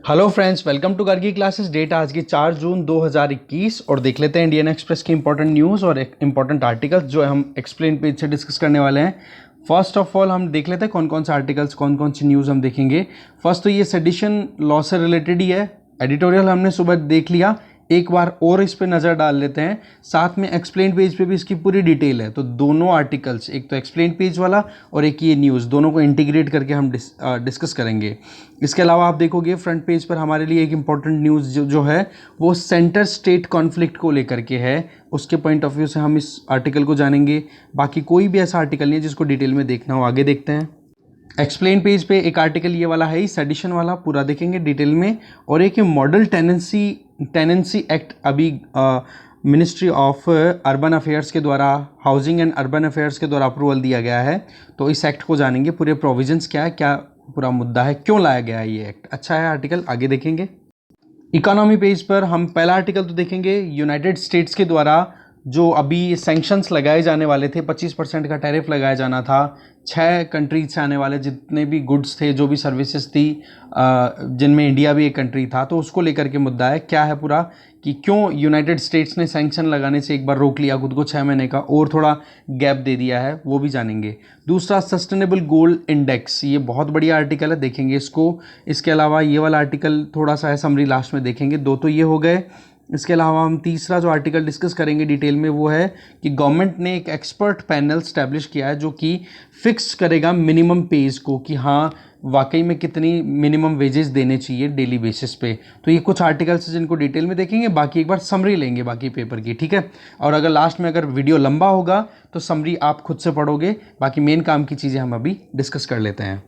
Hello friends, welcome to Gargi classes. Date आज की 4 June 2021 और देख लेते हैं इंडियन एक्सप्रेस की इंपॉर्टेंट न्यूज़ और इंपॉर्टेंट आर्टिकल्स जो हम एक्सप्लेन पेज से डिस्कस करने वाले हैं। फर्स्ट ऑफ ऑल हम देख लेते हैं कौन कौन से आर्टिकल्स, कौन कौन सी न्यूज़ हम देखेंगे। फर्स्ट तो ये सेडिशन लॉ से रिलेटेड ही है। एडिटोरियल हमने सुबह देख लिया, एक बार और इस पे नज़र डाल लेते हैं। साथ में एक्सप्लेन पेज पे भी इसकी पूरी डिटेल है, तो दोनों आर्टिकल्स, एक तो एक्सप्लेन पेज वाला और एक ये न्यूज़, दोनों को इंटीग्रेट करके हम डिस्कस करेंगे। इसके अलावा आप देखोगे फ्रंट पेज पर हमारे लिए एक इम्पॉर्टेंट न्यूज़ जो है वो सेंटर स्टेट कॉन्फ्लिक्ट को लेकर के है। उसके पॉइंट ऑफ व्यू से हम इस आर्टिकल को जानेंगे। बाकी कोई भी ऐसा आर्टिकल नहीं है जिसको डिटेल में देखना हो, आगे देखते हैं। एक्सप्लेन पेज पे एक आर्टिकल ये वाला है ही, सेडिशन वाला, पूरा देखेंगे डिटेल में। और एक मॉडल टेनेंसी एक्ट अभी मिनिस्ट्री ऑफ अर्बन अफेयर्स के द्वारा, हाउसिंग एंड अर्बन अफेयर्स के द्वारा अप्रूवल दिया गया है। तो इस एक्ट को जानेंगे, पूरे प्रोविजंस क्या है, क्या पूरा मुद्दा है, क्यों लाया गया है ये एक्ट। अच्छा है आर्टिकल, आगे देखेंगे। इकोनॉमी पेज पर हम पहला आर्टिकल तो देखेंगे, यूनाइटेड स्टेट्स के द्वारा जो अभी सैंक्शंस लगाए जाने वाले थे, 25% का टैरिफ लगाया जाना था 6 कंट्रीज से आने वाले जितने भी गुड्स थे, जो भी सर्विसेज थी, जिनमें इंडिया भी एक कंट्री था। तो उसको लेकर के मुद्दा है, क्या है पूरा, कि क्यों यूनाइटेड स्टेट्स ने सैंक्शन लगाने से एक बार रोक लिया खुद को 6 महीने का और थोड़ा गैप दे दिया है, वो भी जानेंगे। दूसरा सस्टेनेबल गोल्ड इंडेक्स, ये बहुत बढ़िया आर्टिकल है, देखेंगे इसको। इसके अलावा ये वाला आर्टिकल थोड़ा सा है, समरी लास्ट में देखेंगे। दो तो ये हो गए। इसके अलावा हम तीसरा जो आर्टिकल डिस्कस करेंगे डिटेल में वो है कि गवर्नमेंट ने एक एक्सपर्ट पैनल स्टैब्लिश किया है जो कि फिक्स करेगा मिनिमम पेज को, कि हाँ वाकई में कितनी मिनिमम वेजेस देने चाहिए डेली बेसिस पे। तो ये कुछ आर्टिकल्स हैं जिनको डिटेल में देखेंगे, बाकी एक बार समरी लेंगे बाकी पेपर की, ठीक है। और अगर लास्ट में अगर वीडियो लंबा होगा तो समरी आप खुद से पढ़ोगे, बाकी मेन काम की चीज़ें हम अभी डिस्कस कर लेते हैं।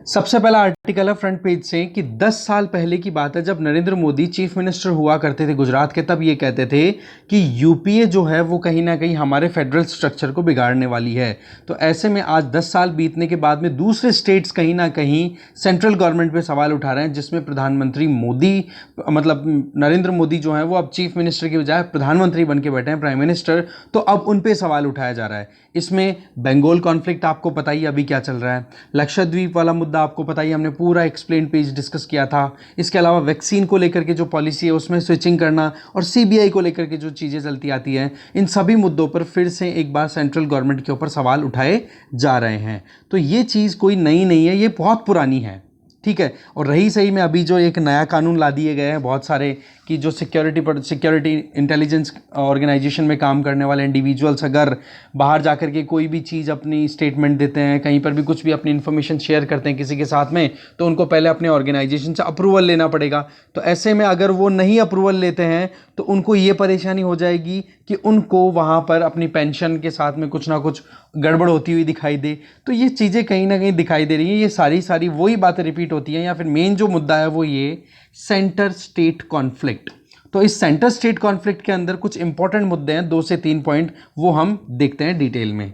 सबसे पहला आर्टिकल है फ्रंट पेज से कि 10 साल पहले की बात है जब नरेंद्र मोदी चीफ मिनिस्टर हुआ करते थे गुजरात के, तब ये कहते थे कि यूपीए जो है वो कहीं ना कहीं हमारे फेडरल स्ट्रक्चर को बिगाड़ने वाली है। तो ऐसे में आज 10 साल बीतने के बाद में दूसरे स्टेट्स कहीं ना कहीं सेंट्रल गवर्नमेंट पे सवाल उठा रहे हैं, जिसमें प्रधानमंत्री मोदी, मतलब नरेंद्र मोदी जो है वो अब चीफ मिनिस्टर की बजाय प्रधानमंत्री बन के बैठे हैं, प्राइम मिनिस्टर। तो अब उन पे सवाल उठाया जा रहा है। इसमें बंगाल कॉन्फ्लिक्ट आपको पता ही अभी क्या चल रहा है, लक्षद्वीप वाला मुद्दा आपको पता ही, हमने पूरा एक्सप्लेन पेज डिस्कस किया था। इसके अलावा वैक्सीन को लेकर के जो पॉलिसी है उसमें स्विचिंग करना, और सीबीआई को लेकर के जो चीज़ें चलती आती हैं, इन सभी मुद्दों पर फिर से एक बार सेंट्रल गवर्नमेंट के ऊपर सवाल उठाए जा रहे हैं। तो ये चीज़ कोई नई नहीं है, ये बहुत पुरानी है, ठीक है। और रही सही में अभी जो एक नया कानून ला दिए गए हैं बहुत सारे, कि जो सिक्योरिटी इंटेलिजेंस ऑर्गेनाइजेशन में काम करने वाले इंडिविजुअल्स अगर बाहर जाकर के कोई भी चीज़ अपनी स्टेटमेंट देते हैं, कहीं पर भी कुछ भी अपनी इन्फॉर्मेशन शेयर करते हैं किसी के साथ में, तो उनको पहले अपने ऑर्गेनाइजेशन से अप्रूवल लेना पड़ेगा। तो ऐसे में अगर वो नहीं अप्रूवल लेते हैं तो उनको ये परेशानी हो जाएगी कि उनको वहाँ पर अपनी पेंशन के साथ में कुछ ना कुछ गड़बड़ होती हुई दिखाई दे। तो ये चीज़ें कहीं ना कहीं दिखाई दे रही हैं, ये सारी वही बातें रिपीट होती हैं। या फिर मेन जो मुद्दा है वो ये सेंटर स्टेट कॉन्फ्लिक्ट। तो इस सेंटर स्टेट कॉन्फ्लिक्ट के अंदर कुछ इंपॉर्टेंट मुद्दे हैं, 2 से 3 पॉइंट, वो हम देखते हैं डिटेल में।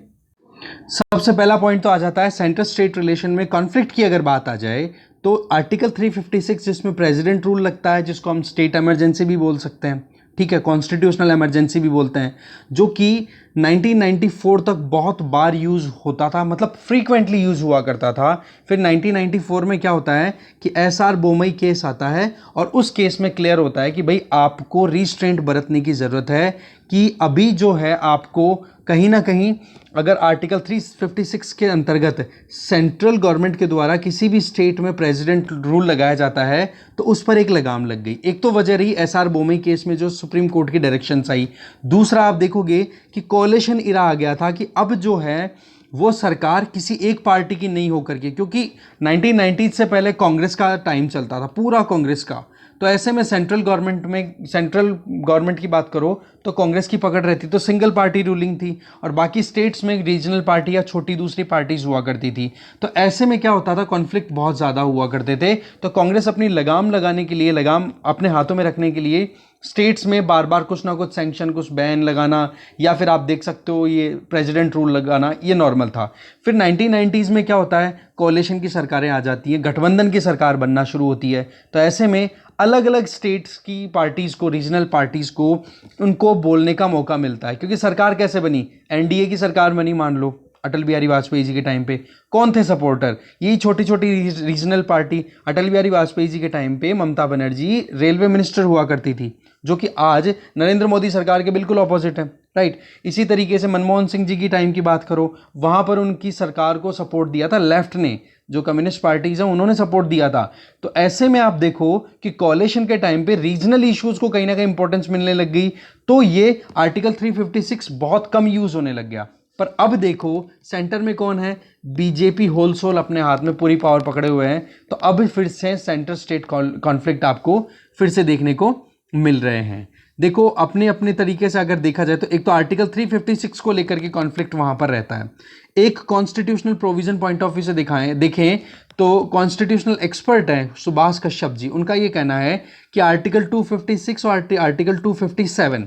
सबसे पहला पॉइंट तो आ जाता है सेंटर स्टेट रिलेशन में कॉन्फ्लिक्ट की अगर बात आ जाए तो आर्टिकल 356 जिसमें प्रेसिडेंट रूल लगता है, जिसको हम स्टेट इमरजेंसी भी बोल सकते हैं, ठीक है, कॉन्स्टिट्यूशनल इमरजेंसी भी बोलते हैं, जो कि 1994 तक बहुत बार यूज़ होता था, मतलब फ्रीक्वेंटली यूज़ हुआ करता था। फिर 1994 में क्या होता है कि एसआर बोमई केस आता है, और उस केस में क्लियर होता है कि भाई आपको रिस्ट्रेंट बरतने की ज़रूरत है, कि अभी जो है आपको कहीं ना कहीं अगर आर्टिकल 356 के अंतर्गत सेंट्रल गवर्नमेंट के द्वारा किसी भी स्टेट में प्रेसिडेंट रूल लगाया जाता है तो उस पर एक लगाम लग गई। एक तो वजह रही एसआर बोमई केस में जो सुप्रीम कोर्ट की डायरेक्शंस आई। दूसरा आप देखोगे कि कोalition इरा आ गया था, कि अब जो है वो सरकार किसी एक पार्टी की नहीं होकर के, क्योंकि 1990 से पहले कांग्रेस का टाइम चलता था, पूरा कांग्रेस का। तो ऐसे में सेंट्रल गवर्नमेंट की बात करो तो कांग्रेस की पकड़ रहती, तो सिंगल पार्टी रूलिंग थी, और बाकी स्टेट्स में रीजनल पार्टी या छोटी दूसरी पार्टीज हुआ करती थी। तो ऐसे में क्या होता था, कॉन्फ्लिक्ट बहुत ज़्यादा हुआ करते थे। तो कांग्रेस अपनी लगाम लगाने के लिए, लगाम अपने हाथों में रखने के लिए स्टेट्स में बार बार कुछ ना कुछ सैंक्शन, कुछ बैन लगाना, या फिर आप देख सकते हो ये प्रेसिडेंट रूल लगाना, ये नॉर्मल था। फिर 1990s में क्या होता है, कोalition की सरकारें आ जाती हैं, गठबंधन की सरकार बनना शुरू होती है। तो ऐसे में अलग अलग स्टेट्स की पार्टीज़ को, रीजनल पार्टीज़ को, उनको बोलने का मौका मिलता है, क्योंकि सरकार कैसे बनी, एनडीए की सरकार बनी मान लो, अटल बिहारी वाजपेयी जी के टाइम पे? कौन थे सपोर्टर? यही छोटी छोटी रीजनल पार्टी। अटल बिहारी वाजपेयी जी के टाइम पे ममता बनर्जी रेलवे मिनिस्टर हुआ करती थी, जो कि आज नरेंद्र मोदी सरकार के बिल्कुल ऑपोजिट है, राइट। इसी तरीके से मनमोहन सिंह जी की टाइम की बात करो, वहां पर उनकी सरकार को सपोर्ट दिया था लेफ्ट ने, जो कम्युनिस्ट पार्टीज हैं उन्होंने सपोर्ट दिया था। तो ऐसे में आप देखो कि कोalition के टाइम पे रीजनल इश्यूज को कहीं ना कहीं इंपॉर्टेंस मिलने लग गई, तो ये आर्टिकल 356 बहुत कम यूज होने लग गया। पर अब देखो सेंटर में कौन है? बीजेपी होल सोल अपने हाथ में पूरी पावर पकड़े हुए हैं। तो अब फिर से सेंटर स्टेट कॉन्फ्लिक्ट आपको फिर से देखने को मिल रहे हैं। देखो अपने अपने तरीके से अगर देखा जाए तो एक तो आर्टिकल 356 को लेकर के कॉन्फ्लिक्ट वहां पर रहता है। एक constitutional provision point of view से देखें तो कॉन्स्टिट्यूशनल एक्सपर्ट हैं सुभाष कश्यप जी, उनका ये कहना है कि आर्टिकल 256 और आर्टिकल 257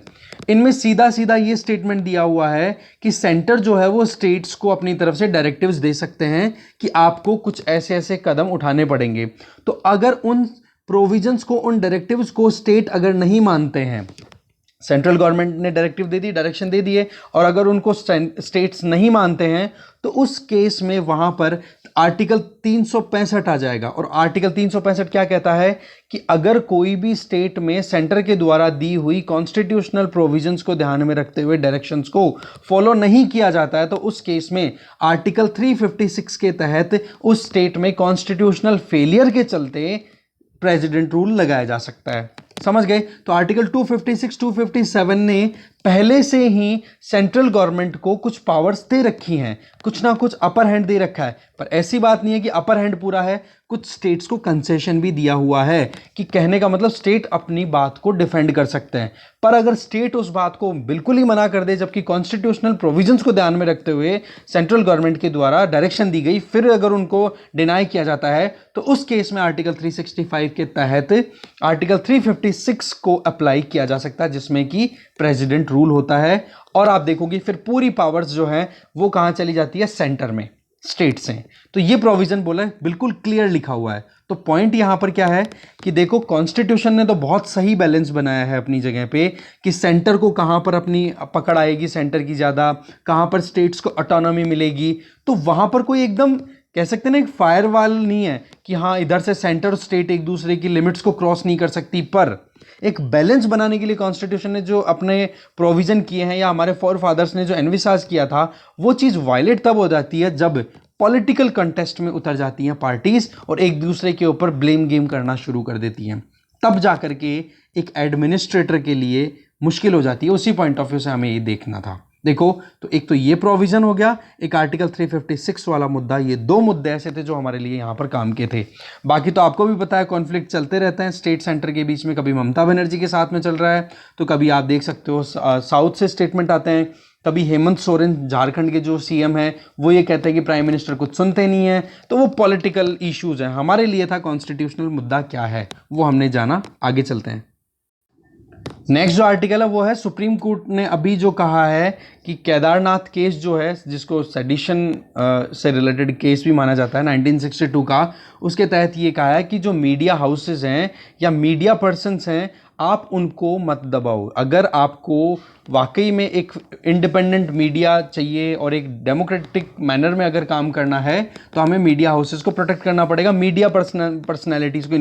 इनमें सीधा सीधा ये स्टेटमेंट दिया हुआ है कि सेंटर जो है वो स्टेट्स को अपनी तरफ से डायरेक्टिव्स दे सकते हैं कि आपको कुछ ऐसे ऐसे कदम उठाने पड़ेंगे। तो अगर उन प्रोविजंस को, उन डायरेक्टिव्स को स्टेट अगर नहीं मानते हैं, सेंट्रल गवर्नमेंट ने डायरेक्टिव दे दी, डायरेक्शन दे दिए, और अगर उनको स्टेट्स नहीं मानते हैं तो उस केस में वहां पर आर्टिकल 365 आ जाएगा। और आर्टिकल 365 क्या कहता है कि अगर कोई भी स्टेट में सेंटर के द्वारा दी हुई कॉन्स्टिट्यूशनल प्रोविजंस को ध्यान में रखते हुए डायरेक्शंस को फॉलो नहीं किया जाता है, तो उस केस में आर्टिकल 356 के तहत उस स्टेट में कॉन्स्टिट्यूशनल फेलियर के चलते प्रेसिडेंट रूल लगाया जा सकता है। समझ गए? तो आर्टिकल 256, 257 ने पहले से ही सेंट्रल गवर्नमेंट को कुछ पावर्स दे रखी हैं, कुछ ना कुछ अपर हैंड दे रखा है। पर ऐसी बात नहीं है कि अपर हैंड पूरा है, कुछ स्टेट्स को कंसेशन भी दिया हुआ है कि कहने का मतलब स्टेट अपनी बात को डिफेंड कर सकते हैं। पर अगर स्टेट उस बात को बिल्कुल ही मना कर दे, जबकि कॉन्स्टिट्यूशनल प्रोविजंस को ध्यान में रखते हुए सेंट्रल गवर्नमेंट के द्वारा डायरेक्शन दी गई, फिर अगर उनको डिनाई किया जाता है, तो उस केस में आर्टिकल 365 के तहत आर्टिकल 356 को अप्लाई किया जा सकता है, जिसमें कि प्रेसिडेंट रूल होता है। और आप देखोगे फिर पूरी पावर्स जो है वो कहां चली जाती है? सेंटर में, स्टेट से। तो ये प्रोविजन बोला है, बिल्कुल क्लियर लिखा हुआ है। तो पॉइंट यहां पर क्या है कि देखो कॉन्स्टिट्यूशन ने तो बहुत सही बैलेंस बनाया है अपनी जगह पे कि सेंटर को कहां पर अपनी पकड़ आएगी, सेंटर की ज्यादा, कहां पर स्टेट्स को ऑटोनॉमी मिलेगी। तो वहां पर कोई एकदम कह सकते हैं ना एक फायरवॉल नहीं है कि हाँ इधर से सेंटर और स्टेट एक दूसरे की लिमिट्स को क्रॉस नहीं कर सकती। पर एक बैलेंस बनाने के लिए कॉन्स्टिट्यूशन ने जो अपने प्रोविजन किए हैं, या हमारे फोर फादर्स ने जो एनविसाज किया था, वो चीज़ वायलेट तब हो जाती है जब पॉलिटिकल कंटेस्ट में उतर जाती हैं पार्टीज और एक दूसरे के ऊपर ब्लेम गेम करना शुरू कर देती हैं। तब जाकर के एक एडमिनिस्ट्रेटर के लिए मुश्किल हो जाती है। उसी पॉइंट ऑफ व्यू से हमें ये देखना था। देखो तो एक तो ये प्रोविजन हो गया, एक आर्टिकल 356 वाला मुद्दा, ये दो मुद्दे ऐसे थे जो हमारे लिए यहाँ पर काम के थे। बाकी तो आपको भी पता है कॉन्फ्लिक्ट चलते रहते हैं स्टेट सेंटर के बीच में, कभी ममता बनर्जी के साथ में चल रहा है, तो कभी आप देख सकते हो साउथ से स्टेटमेंट आते हैं, कभी हेमंत सोरेन झारखंड के जो सीएम हैं वो ये कहते हैं कि प्राइम मिनिस्टर कुछ सुनते नहीं है। तो वो पॉलिटिकल इश्यूज हैं। हमारे लिए था कॉन्स्टिट्यूशनल मुद्दा क्या है, वो हमने जाना। आगे चलते हैं। नेक्स्ट जो आर्टिकल है वो है, सुप्रीम कोर्ट ने अभी जो कहा है कि केदारनाथ केस जो है, जिसको सेडिशन से रिलेटेड केस भी माना जाता है 1962 का, उसके तहत ये कहा है कि जो मीडिया हाउसेस हैं या मीडिया पर्सन्स हैं, आप उनको मत दबाओ। अगर आपको वाकई में एक इंडिपेंडेंट मीडिया चाहिए और एक डेमोक्रेटिक मैनर में अगर काम करना है, तो हमें मीडिया हाउसेस को प्रोटेक्ट करना पड़ेगा। मीडिया पर्सनैलिटीज़ को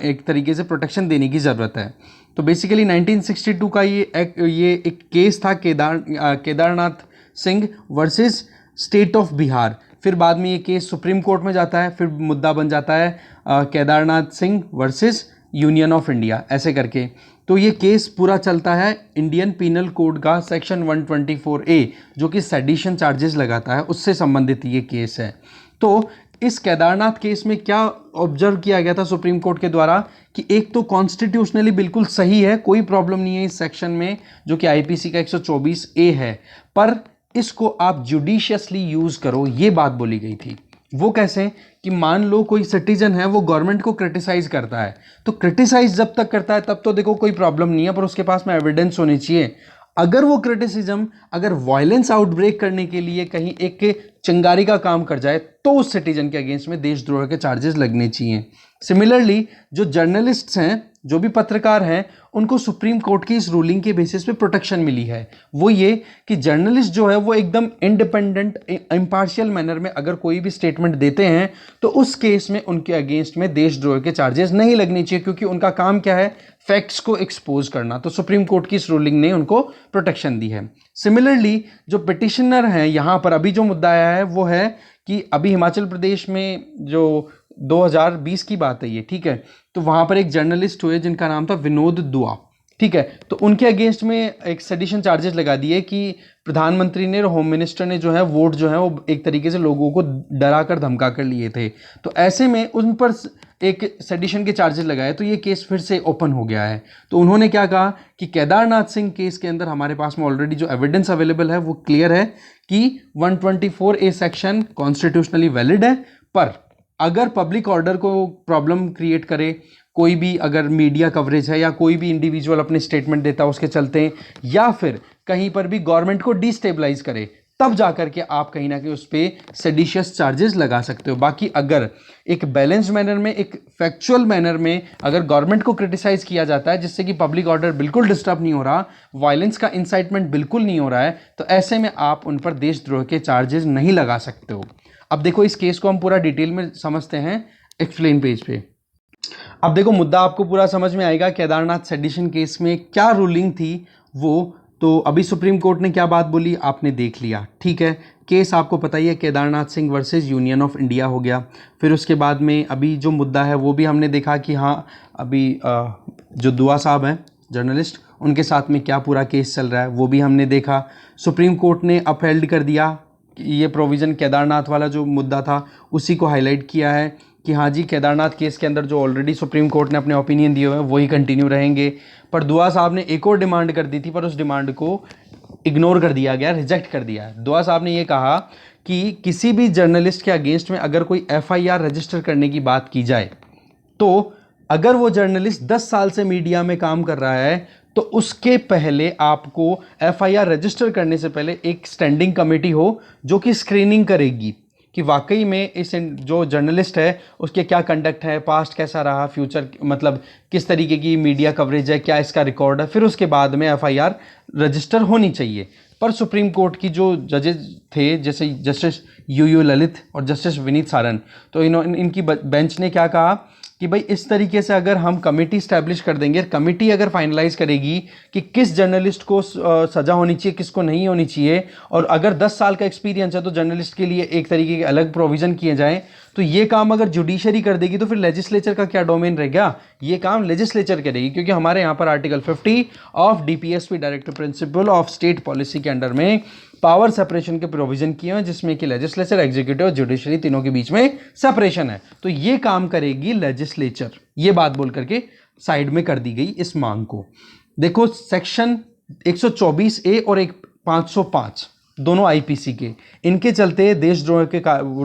एक तरीके से प्रोटेक्शन देने की ज़रूरत है। तो बेसिकली 1962 का ये एक केस था, Kedarnath Singh versus state of Bihar. फिर बाद में ये केस सुप्रीम कोर्ट में जाता है, फिर मुद्दा बन जाता है Kedarnath Singh versus union of India, ऐसे करके। तो ये केस पूरा चलता है इंडियन पीनल कोड का सेक्शन 124A, जो कि सेडिशन चार्जेस लगाता है, उससे संबंधित ये केस है। तो इस केदारनाथ केस में क्या ऑब्जर्व किया गया था सुप्रीम कोर्ट के द्वारा कि एक तो कॉन्स्टिट्यूशनली बिल्कुल सही है, कोई प्रॉब्लम नहीं है इस सेक्शन में, जो कि आईपीसी का 124A है, पर इसको आप जुडिशियसली यूज करो, ये बात बोली गई थी। वो कैसे कि मान लो कोई सिटीजन है, वो गवर्नमेंट को क्रिटिसाइज करता है, तो क्रिटिसाइज जब तक करता है तब तो देखो कोई प्रॉब्लम नहीं है, पर उसके पास में एविडेंस होनी चाहिए। अगर वो क्रिटिसिज्म अगर वायलेंस आउटब्रेक करने के लिए कहीं एक चिंगारी का काम कर जाए, तो उस सिटीजन के अगेंस्ट में देशद्रोह के चार्जेस लगने चाहिए। सिमिलरली जो जर्नलिस्ट्स हैं, जो भी पत्रकार हैं उनको सुप्रीम कोर्ट की इस रूलिंग के बेसिस पे प्रोटेक्शन मिली है। वो ये कि जर्नलिस्ट जो है वो एकदम इंडिपेंडेंट इम्पार्शियल मैनर में अगर कोई भी स्टेटमेंट देते हैं तो उस केस में उनके अगेंस्ट में देशद्रोह के चार्जेस नहीं लगने चाहिए, क्योंकि उनका काम क्या है, फैक्ट्स को एक्सपोज करना। तो सुप्रीम कोर्ट की इस रूलिंग ने उनको प्रोटेक्शन दी है। सिमिलरली जो पिटिशनर हैं यहाँ पर, अभी जो मुद्दा आया है वो है कि अभी हिमाचल प्रदेश में जो 2020 की बात है ये, ठीक है, तो वहाँ पर एक जर्नलिस्ट हुए जिनका नाम था विनोद दुआ, ठीक है, तो उनके अगेंस्ट में एक सेडिशन चार्जेस लगा दिए कि प्रधानमंत्री ने और होम मिनिस्टर ने जो है वोट जो है वो एक तरीके से लोगों को डरा कर धमका कर लिए थे। तो ऐसे में उन पर एक सेडिशन के चार्जेस लगाए, तो ये केस फिर से ओपन हो गया है। तो उन्होंने क्या कहा कि केदारनाथ सिंह केस के अंदर हमारे पास में ऑलरेडी जो एविडेंस अवेलेबल है वो क्लियर है कि 124A सेक्शन कॉन्स्टिट्यूशनली वैलिड है, पर अगर पब्लिक ऑर्डर को प्रॉब्लम क्रिएट करे, कोई भी अगर मीडिया कवरेज है या कोई भी इंडिविजुअल अपने स्टेटमेंट देता है उसके चलते, या फिर कहीं पर भी गवर्नमेंट को डिस्टेबलाइज करे, तब जाकर के आप कहीं ना कहीं उस पर सेडिशियस चार्जेस लगा सकते हो। बाकी अगर एक बैलेंस्ड मैनर में, एक फैक्चुअल मैनर में अगर गवर्नमेंट को क्रिटिसाइज किया जाता है जिससे कि पब्लिक ऑर्डर बिल्कुल डिस्टर्ब नहीं हो रहा, वायलेंस का इंसाइटमेंट बिल्कुल नहीं हो रहा है, तो ऐसे में आप उन पर देशद्रोह के चार्जेस नहीं लगा सकते हो। अब देखो इस केस को हम पूरा डिटेल में समझते हैं एक्सप्लेन पेज पे। अब देखो मुद्दा आपको पूरा समझ में आएगा। केदारनाथ सेडिशन केस में क्या रूलिंग थी वो तो अभी सुप्रीम कोर्ट ने क्या बात बोली आपने देख लिया, ठीक है। केस आपको पता ही है, Kedarnath Singh versus union of India हो गया। फिर उसके बाद में अभी जो मुद्दा है वो भी हमने देखा कि हाँ अभी जो दुआ साहब हैं जर्नलिस्ट, उनके साथ में क्या पूरा केस चल रहा है वो भी हमने देखा। सुप्रीम कोर्ट ने अपहेल्ड कर दिया ये प्रोविज़न, केदारनाथ वाला जो मुद्दा था उसी को हाईलाइट किया है कि हाँ जी केदारनाथ केस के अंदर जो ऑलरेडी सुप्रीम कोर्ट ने अपने ओपिनियन दिए हुए हैं वही कंटिन्यू रहेंगे। पर दुआ साहब ने एक और डिमांड कर दी थी, पर उस डिमांड को इग्नोर कर दिया गया, रिजेक्ट कर दिया। दुआ साहब ने ये कहा कि किसी भी जर्नलिस्ट के अगेंस्ट में अगर कोई FIR रजिस्टर करने की बात की जाए तो अगर वो जर्नलिस्ट 10 साल से मीडिया में काम कर रहा है तो उसके पहले आपको FIR रजिस्टर करने से पहले एक स्टैंडिंग कमेटी हो जो कि स्क्रीनिंग करेगी कि वाकई में इस जो जर्नलिस्ट है उसके क्या कंडक्ट है, पास्ट कैसा रहा, फ्यूचर मतलब किस तरीके की मीडिया कवरेज है, क्या इसका रिकॉर्ड है, फिर उसके बाद में FIR रजिस्टर होनी चाहिए। पर सुप्रीम कोर्ट की जो जजेस थे जैसे जस्टिस UU ललित और जस्टिस विनीत सारन, तो इनकी बेंच ने क्या कहा कि भाई इस तरीके से अगर हम कमेटी स्टैब्लिश कर देंगे, कमेटी अगर फाइनलाइज करेगी कि किस जर्नलिस्ट को सज़ा होनी चाहिए, किसको नहीं होनी चाहिए, और अगर 10 साल का एक्सपीरियंस है तो जर्नलिस्ट के लिए एक तरीके के अलग प्रोविज़न किए जाएँ, तो ये काम अगर जुडिशरी कर देगी तो फिर लेजिस्लेचर का क्या डोमेन रह गया, ये काम लेजिस्लेचर करेगी। क्योंकि हमारे यहाँ पर article 50 of DPSP directive principle of state policy के अंडर में पावर सेपरेशन के प्रोविजन किए हैं जिसमें कि लेजिस्लेचर, एग्जीक्यूटिव और जुडिशरी तीनों के बीच में सेपरेशन है, तो ये काम करेगी लेजिस्लेचर। ये बात बोल करके साइड में कर दी गई इस मांग को। देखो सेक्शन 124A और 505 दोनों IPC के, इनके चलते देशद्रोह के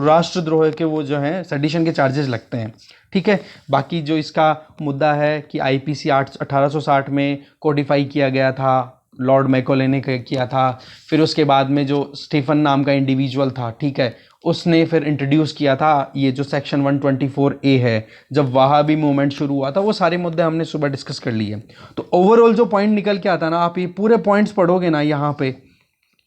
राष्ट्रद्रोह के वो जो हैं सेडिशन के चार्जेस लगते हैं, ठीक है। बाकी जो इसका मुद्दा है कि IPC 1860 में कोडिफाई किया गया था, लॉर्ड मैकोले ने किया था, फिर उसके बाद में जो स्टीफन नाम का इंडिविजुअल था, ठीक है, उसने फिर इंट्रोड्यूस किया था ये जो सेक्शन 124A है, जब वहाबी मूवमेंट शुरू हुआ था। वो सारे मुद्दे हमने सुबह डिस्कस कर लिए। तो ओवरऑल जो पॉइंट निकल के आता ना, आप ये पूरे पॉइंट्स पढ़ोगे ना यहाँ पे,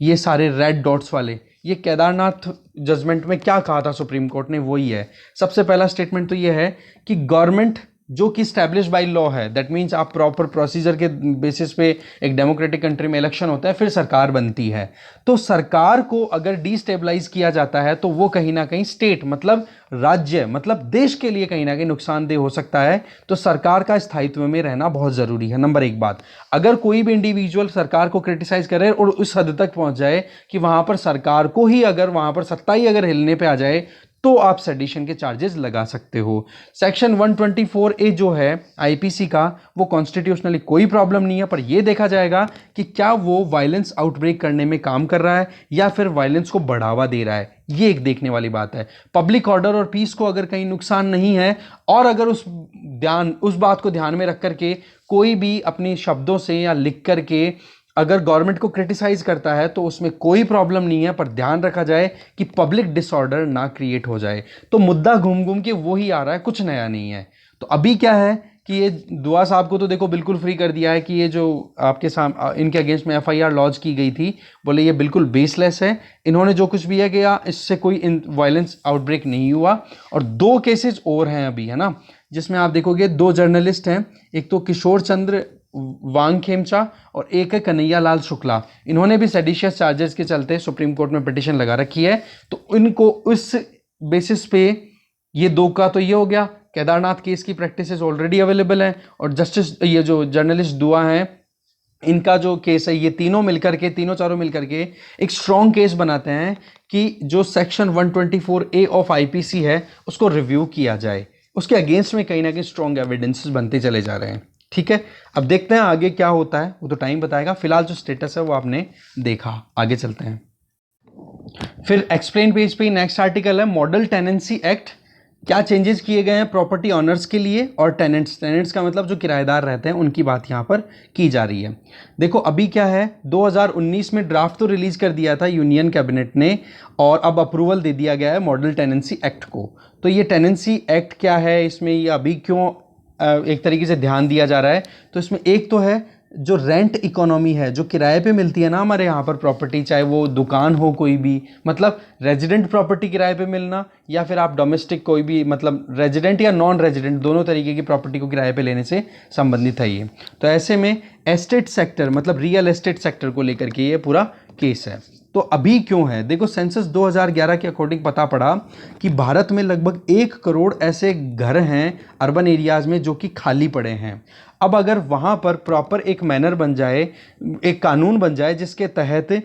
ये सारे रेड डॉट्स वाले, ये केदारनाथ जजमेंट में क्या कहा था सुप्रीम कोर्ट ने वही है। सबसे पहला स्टेटमेंट तो ये है कि गवर्नमेंट जो कि स्टैब्लिश बाय लॉ है, दैट मीन्स आप प्रॉपर प्रोसीजर के बेसिस पे एक डेमोक्रेटिक कंट्री में इलेक्शन होता है, फिर सरकार बनती है। तो सरकार को अगर डिस्टेबलाइज किया जाता है तो वो कहीं ना कहीं स्टेट मतलब राज्य मतलब देश के लिए कहीं ना कहीं नुकसानदेह हो सकता है। तो सरकार का स्थायित्व में रहना बहुत ज़रूरी है। नंबर एक बात, अगर कोई भी इंडिविजुअल सरकार को क्रिटिसाइज करे और उस हद तक पहुंच जाए कि वहां पर सरकार को ही अगर वहां पर सत्ता ही अगर हिलने पे आ जाए तो आप सेडिशन के चार्जेस लगा सकते हो। सेक्शन 124A जो है IPC का, वो कॉन्स्टिट्यूशनली कोई प्रॉब्लम नहीं है, पर यह देखा जाएगा कि क्या वो वायलेंस आउटब्रेक करने में काम कर रहा है या फिर वायलेंस को बढ़ावा दे रहा है। ये एक देखने वाली बात है। पब्लिक ऑर्डर और पीस को अगर कहीं नुकसान नहीं है और अगर उस बात को ध्यान में रख करके कोई भी अपने शब्दों से या लिख करके अगर गवर्नमेंट को क्रिटिसाइज करता है तो उसमें कोई प्रॉब्लम नहीं है, पर ध्यान रखा जाए कि पब्लिक डिसऑर्डर ना क्रिएट हो जाए। तो मुद्दा घूम घूम के वो ही आ रहा है, कुछ नया नहीं है। तो अभी क्या है कि ये दुआ साहब को तो देखो बिल्कुल फ्री कर दिया है कि ये जो आपके इनके अगेंस्ट में एफआईआर लॉन्च की गई थी, बोले ये बिल्कुल बेसलेस है, इन्होंने जो कुछ भी किया इससे कोई वायलेंस आउटब्रेक नहीं हुआ। और 2 केसेस और हैं अभी, है ना, जिसमें आप देखोगे 2 जर्नलिस्ट हैं, एक तो किशोर चंद्र वांगखेमचा और एक है कन्हैया लाल शुक्ला, इन्होंने भी सेडिशियस चार्जेस के चलते सुप्रीम कोर्ट में पिटिशन लगा रखी है। तो इनको उस बेसिस पे ये 2 का तो ये हो गया, केदारनाथ केस की प्रैक्टिसेस ऑलरेडी अवेलेबल हैं, और जस्टिस ये जो जर्नलिस्ट दुआ हैं इनका जो केस है, ये तीनों चारों मिलकर के एक स्ट्रॉन्ग केस बनाते हैं कि जो सेक्शन 124A ऑफ आईपीसी है उसको रिव्यू किया जाए, उसके अगेंस्ट में कहीं ना कहीं स्ट्रॉन्ग एविडेंसेस बनते चले जा रहे हैं। ठीक है, अब देखते हैं आगे क्या होता है, वो तो टाइम बताएगा। फिलहाल जो स्टेटस है वो आपने देखा, आगे चलते हैं। फिर एक्सप्लेन पेज पे नेक्स्ट आर्टिकल है मॉडल टेनेंसी एक्ट, क्या चेंजेस किए गए हैं प्रॉपर्टी ऑनर्स के लिए और टेनेंट्स का मतलब जो किराएदार रहते हैं उनकी बात यहाँ पर की जा रही है। देखो अभी क्या है, 2019 में ड्राफ्ट तो रिलीज कर दिया था यूनियन कैबिनेट ने, और अब अप्रूवल दे दिया गया है मॉडल टेनेंसी एक्ट को। तो ये टेनेंसी एक्ट क्या है, इसमें ये अभी क्यों एक तरीके से ध्यान दिया जा रहा है, तो इसमें एक तो है जो रेंट इकोनॉमी है, जो किराए पे मिलती है ना हमारे यहाँ पर प्रॉपर्टी, चाहे वो दुकान हो कोई भी, मतलब रेजिडेंट प्रॉपर्टी किराए पे मिलना या फिर आप डोमेस्टिक कोई भी, मतलब रेजिडेंट या नॉन रेजिडेंट दोनों तरीके की प्रॉपर्टी को किराए पे लेने से संबंधित है ये। तो ऐसे में एस्टेट सेक्टर मतलब रियल एस्टेट सेक्टर को लेकर के ये पूरा केस है। तो अभी क्यों है, देखो सेंसस 2011 के अकॉर्डिंग पता पड़ा कि भारत में लगभग 1 करोड़ ऐसे घर हैं अर्बन एरियाज में जो कि खाली पड़े हैं। अब अगर वहाँ पर प्रॉपर एक मैनर बन जाए, एक कानून बन जाए जिसके तहत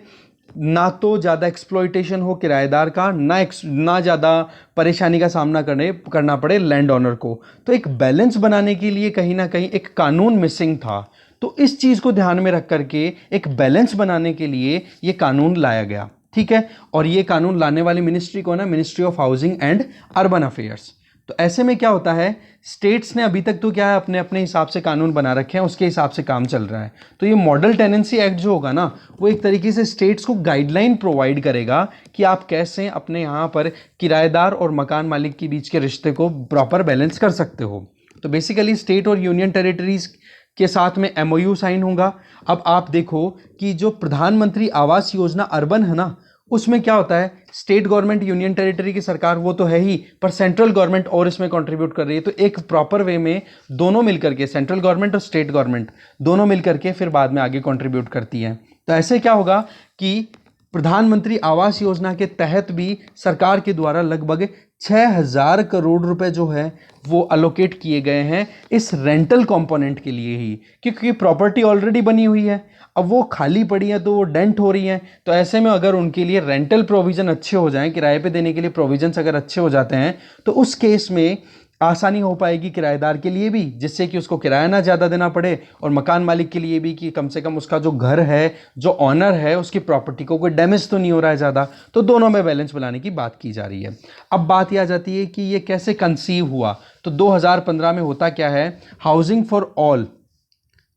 ना तो ज़्यादा एक्सप्लॉइटेशन हो किराएदार का, ना ज़्यादा परेशानी का सामना करना पड़े लैंड ओनर को, तो एक बैलेंस बनाने के लिए कहीं ना कहीं एक कानून मिसिंग था। तो इस चीज़ को ध्यान में रख करके एक बैलेंस बनाने के लिए ये कानून लाया गया। ठीक है, और ये कानून लाने वाली मिनिस्ट्री कौन है, ministry of housing and urban affairs. तो ऐसे में क्या होता है, स्टेट्स ने अभी तक तो क्या है अपने अपने हिसाब से कानून बना रखे हैं, उसके हिसाब से काम चल रहा है। तो ये मॉडल टेनेंसी एक्ट जो होगा ना, वो एक तरीके से स्टेट्स को गाइडलाइन प्रोवाइड करेगा कि आप कैसे अपने यहाँ पर किराएदार और मकान मालिक के बीच के रिश्ते को प्रॉपर बैलेंस कर सकते हो। तो बेसिकली स्टेट और यूनियन टेरिटरीज के साथ में एमओयू साइन होगा। अब आप देखो कि जो प्रधानमंत्री आवास योजना अर्बन है ना, उसमें क्या होता है, स्टेट गवर्नमेंट यूनियन टेरिटरी की सरकार वो तो है ही, पर सेंट्रल गवर्नमेंट और इसमें कंट्रीब्यूट कर रही है। तो एक प्रॉपर वे में दोनों मिलकर के, सेंट्रल गवर्नमेंट और स्टेट गवर्नमेंट दोनों मिलकर के फिर बाद में आगे कंट्रीब्यूट करती हैं। तो ऐसे क्या होगा कि प्रधानमंत्री आवास योजना के तहत भी सरकार के द्वारा लगभग 6,000 करोड़ रुपए जो है वो अलोकेट किए गए हैं इस रेंटल कंपोनेंट के लिए ही, क्योंकि प्रॉपर्टी ऑलरेडी बनी हुई है, अब वो खाली पड़ी है तो वो डेंट हो रही हैं। तो ऐसे में अगर उनके लिए रेंटल प्रोविज़न अच्छे हो जाएं, किराए पे देने के लिए प्रोविजंस अगर अच्छे हो जाते हैं, तो उस केस में आसानी हो पाएगी किराएदार के लिए भी, जिससे कि उसको किराया ना ज़्यादा देना पड़े, और मकान मालिक के लिए भी कि कम से कम उसका जो घर है, जो ऑनर है, उसकी प्रॉपर्टी को कोई डैमेज तो नहीं हो रहा है ज़्यादा। तो दोनों में बैलेंस बनाने की बात की जा रही है। अब बात यह आ जाती है कि ये कैसे कंसीव हुआ। तो 2015 में होता क्या है, हाउसिंग फॉर ऑल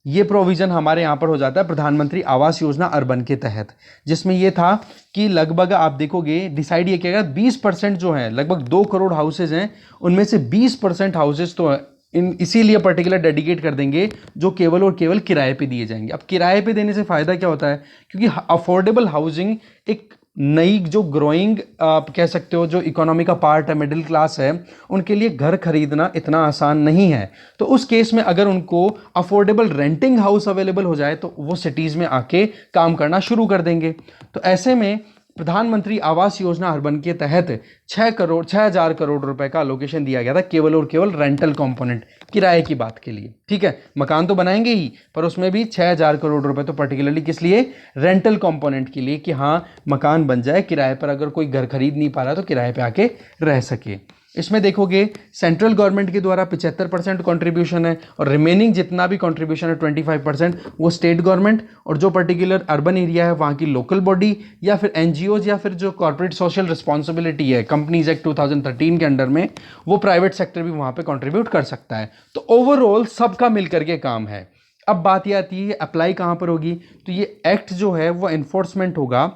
ये प्रोविज़न हमारे यहाँ पर हो जाता है प्रधानमंत्री आवास योजना अर्बन के तहत, जिसमें ये था कि लगभग आप देखोगे डिसाइड ये किया गया 20% जो है, लगभग 2 करोड़ हाउसेज हैं, उनमें से 20% हाउसेज तो इसीलिए पर्टिकुलर डेडिकेट कर देंगे जो केवल और केवल किराए पे दिए जाएंगे। अब किराए पे देने से फ़ायदा क्या होता है, क्योंकि अफोर्डेबल हाउसिंग एक नई जो ग्रोइंग आप कह सकते हो जो इकोनॉमी का पार्ट है, मिडिल क्लास है, उनके लिए घर खरीदना इतना आसान नहीं है। तो उस केस में अगर उनको अफोर्डेबल रेंटिंग हाउस अवेलेबल हो जाए तो वो सिटीज़ में आके काम करना शुरू कर देंगे। तो ऐसे में प्रधानमंत्री आवास योजना अर्बन के तहत 6,000 करोड़ रुपए का अलोकेशन दिया गया था केवल और केवल रेंटल कंपोनेंट, किराए की बात के लिए। ठीक है, मकान तो बनाएंगे ही, पर उसमें भी 6,000 करोड़ रुपए तो पर्टिकुलरली किस लिए, रेंटल कंपोनेंट के लिए, कि हाँ मकान बन जाए किराए पर, अगर कोई घर खरीद नहीं पा रहा तो किराए पे आके रह सके। इसमें देखोगे सेंट्रल गवर्नमेंट के द्वारा 75% कॉन्ट्रीब्यूशन है, और रिमेनिंग जितना भी कॉन्ट्रीब्यूशन है 25% वो स्टेट गवर्नमेंट, और जो पर्टिकुलर अर्बन एरिया है वहाँ की लोकल बॉडी या फिर एनजीओज या फिर जो कॉर्पोरेट सोशल रिस्पॉन्सिबिलिटी है कंपनीज एक्ट 2013 के अंडर में, वो प्राइवेट सेक्टर भी वहाँ पे कंट्रीब्यूट कर सकता है। तो ओवरऑल सबका मिलकर के काम है। अब बात ये आती है अप्लाई कहाँ पर होगी, तो ये एक्ट जो है वो एनफोर्समेंट होगा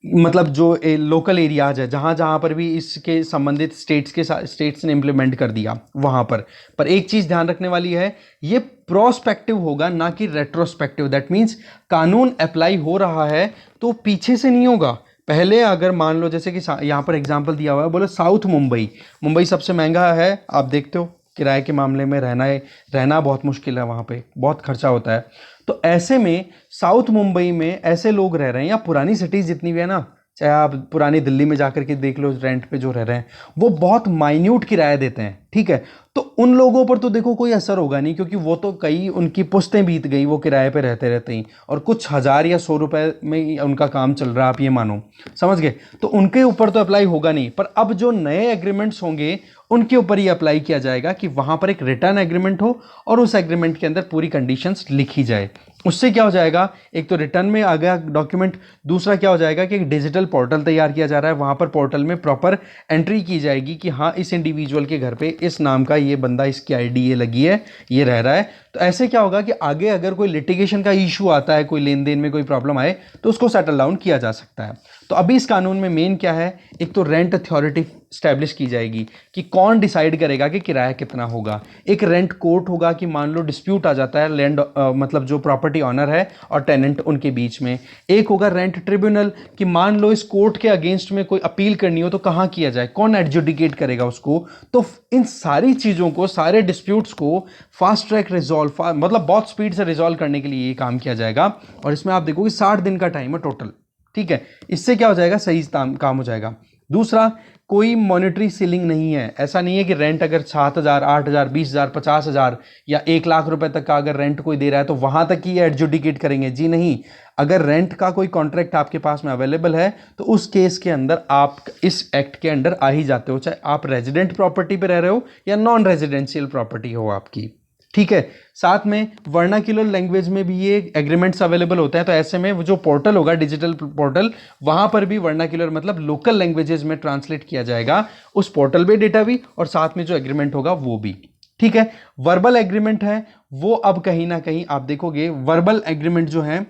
मतलब जो लोकल एरियाज है जहाँ जहाँ पर भी इसके संबंधित स्टेट्स ने इम्प्लीमेंट कर दिया वहाँ पर एक चीज़ ध्यान रखने वाली है, ये प्रोस्पेक्टिव होगा ना कि रेट्रोस्पेक्टिव। दैट मीन्स कानून अप्लाई हो रहा है तो पीछे से नहीं होगा। पहले अगर मान लो जैसे कि यहाँ पर एग्जाम्पल दिया हुआ है, बोले साउथ मुंबई, मुंबई सबसे महंगा है, आप देखते हो किराए के मामले में रहना बहुत मुश्किल है, वहाँ पे बहुत खर्चा होता है। तो ऐसे में साउथ मुंबई में ऐसे लोग रह रहे हैं, या पुरानी सिटीज़ जितनी भी है ना, चाहे आप पुरानी दिल्ली में जाकर के देख लो, रेंट पे जो रह रहे हैं वो बहुत माइन्यूट किराया देते हैं, ठीक है। तो उन लोगों पर तो देखो कोई असर होगा नहीं, क्योंकि वो तो कई उनकी पुश्तें बीत गई वो किराए पे रहते रहते ही, और कुछ हज़ार या 100 रुपए में ही उनका काम चल रहा है, आप ये मानो, समझ गए। तो उनके ऊपर तो अप्लाई होगा नहीं, पर अब जो नए एग्रीमेंट्स होंगे उनके ऊपर ये अप्लाई किया जाएगा कि वहां पर एक रिटर्न एग्रीमेंट हो और उस एग्रीमेंट के अंदर पूरी कंडीशंस लिखी जाए। उससे क्या हो जाएगा, एक तो रिटर्न में आ गया डॉक्यूमेंट, दूसरा क्या हो जाएगा कि एक डिजिटल पोर्टल तैयार किया जा रहा है, वहां पर पोर्टल में प्रॉपर एंट्री की जाएगी कि हाँ इस इंडिविजुअल के घर पे इस नाम का ये बंदा, इसकी आईडी ये लगी है, ये रह रहा है। तो ऐसे क्या होगा कि आगे अगर कोई लिटिगेशन का इशू आता है, कोई लेन देन में कोई प्रॉब्लम आए, तो उसको सेटल डाउन किया जा सकता है। तो अभी इस कानून में मेन क्या है, एक तो रेंट अथॉरिटी स्टैब्लिश की जाएगी कि कौन डिसाइड करेगा कि किराया कितना होगा। एक रेंट कोर्ट होगा कि मान लो डिस्प्यूट आ जाता है लैंड मतलब जो प्रॉपर्टी ऑनर है और टेनेंट उनके बीच में। एक होगा रेंट ट्रिब्यूनल कि मान लो इस कोर्ट के अगेंस्ट में कोई अपील करनी हो तो कहाँ किया जाए, कौन एडजुडिकेट करेगा उसको। तो इन सारी चीज़ों को, सारे डिस्प्यूट्स को फास्ट ट्रैक रिजॉल्व, मतलब बहुत स्पीड से रिजॉल्व करने के लिए ये काम किया जाएगा। और इसमें आप देखोगे 60 दिन का टाइम है टोटल, ठीक है। इससे क्या हो जाएगा, सही काम हो जाएगा। दूसरा, कोई मॉनेटरी सीलिंग नहीं है। ऐसा नहीं है कि रेंट अगर 7,000, 8,000, 20,000, 50,000 या 1 लाख रुपए तक का अगर रेंट कोई दे रहा है तो वहां तक ही ये एडजुडिकेट करेंगे, जी नहीं। अगर रेंट का कोई कॉन्ट्रैक्ट आपके पास में अवेलेबल है तो उस केस के अंदर आप इस एक्ट के अंडर आ ही जाते हो, चाहे आप रेजिडेंट प्रॉपर्टी पे रह रहे हो या नॉन रेजिडेंशियल प्रॉपर्टी हो आपकी, ठीक है। साथ में वर्नाक्युलर लैंग्वेज में भी ये एग्रीमेंट्स अवेलेबल होते हैं। तो ऐसे में वो जो पोर्टल होगा, डिजिटल पोर्टल, वहां पर भी वर्नाक्युलर मतलब लोकल लैंग्वेजेस में ट्रांसलेट किया जाएगा, उस पोर्टल पे डेटा भी और साथ में जो एग्रीमेंट होगा वो भी, ठीक है। वर्बल एग्रीमेंट है वो अब कहीं ना कहीं आप देखोगे वर्बल एग्रीमेंट जो है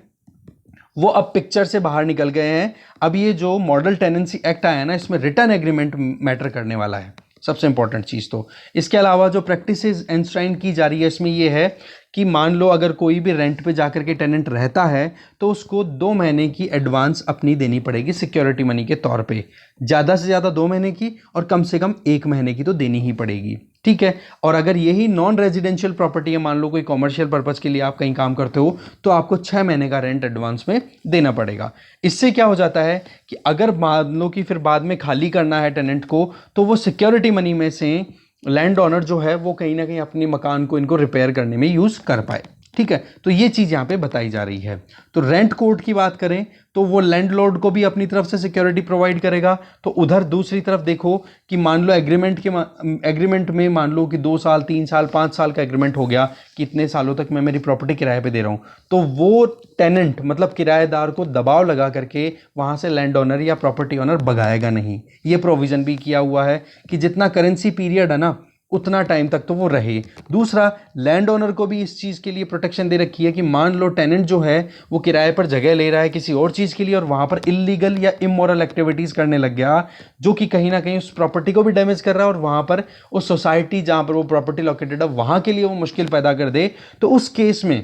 वो अब पिक्चर से बाहर निकल गए हैं। अब ये जो मॉडल टेनेंसी एक्ट आया है ना, इसमें रिटर्न एग्रीमेंट मैटर करने वाला है, सबसे इंपॉर्टेंट चीज़। तो इसके अलावा जो प्रैक्टिसेस एंश्राइन की जा रही है इसमें ये है कि मान लो अगर कोई भी रेंट पे जाकर के टेनेंट रहता है तो उसको 2 महीने की एडवांस अपनी देनी पड़ेगी सिक्योरिटी मनी के तौर पे, ज़्यादा से ज़्यादा 2 महीने की और कम से कम 1 महीने की तो देनी ही पड़ेगी, ठीक है। और अगर यही नॉन रेजिडेंशियल प्रॉपर्टी है, मान लो कोई कॉमर्शियल पर्पज़ के लिए आप कहीं काम करते हो, तो आपको 6 महीने का रेंट एडवांस में देना पड़ेगा। इससे क्या हो जाता है कि अगर मान लो कि फिर बाद में खाली करना है टेनेंट को, तो वो सिक्योरिटी मनी में से लैंड ओनर जो है वो कहीं ना कहीं अपने मकान को इनको रिपेयर करने में यूज़ कर पाए, ठीक है। तो ये चीज़ यहाँ पे बताई जा रही है। तो रेंट कोर्ट की बात करें तो वो लैंडलॉर्ड को भी अपनी तरफ से सिक्योरिटी प्रोवाइड करेगा। तो उधर दूसरी तरफ देखो कि मान लो एग्रीमेंट में मान लो कि 2 साल, 3 साल, 5 साल का एग्रीमेंट हो गया कि इतने सालों तक मैं मेरी प्रॉपर्टी किराए पे दे रहा हूँ, तो वो टेनेंट मतलब किराएदार को दबाव लगा करके वहाँ से लैंड ओनर या प्रॉपर्टी ओनर भगाएगा नहीं। ये प्रोविज़न भी किया हुआ है कि जितना करेंसी पीरियड है ना उतना टाइम तक तो वो रहे। दूसरा, लैंड ओनर को भी इस चीज़ के लिए प्रोटेक्शन दे रखी है कि मान लो टेनेंट जो है वो किराए पर जगह ले रहा है किसी और चीज़ के लिए और वहाँ पर इलीगल या इमोरल एक्टिविटीज़ करने लग गया, जो कि कहीं ना कहीं उस प्रॉपर्टी को भी डैमेज कर रहा है और वहाँ पर उस सोसाइटी जहाँ पर वो प्रॉपर्टी लोकेटेड है वहाँ के लिए वो मुश्किल पैदा कर दे, तो उस केस में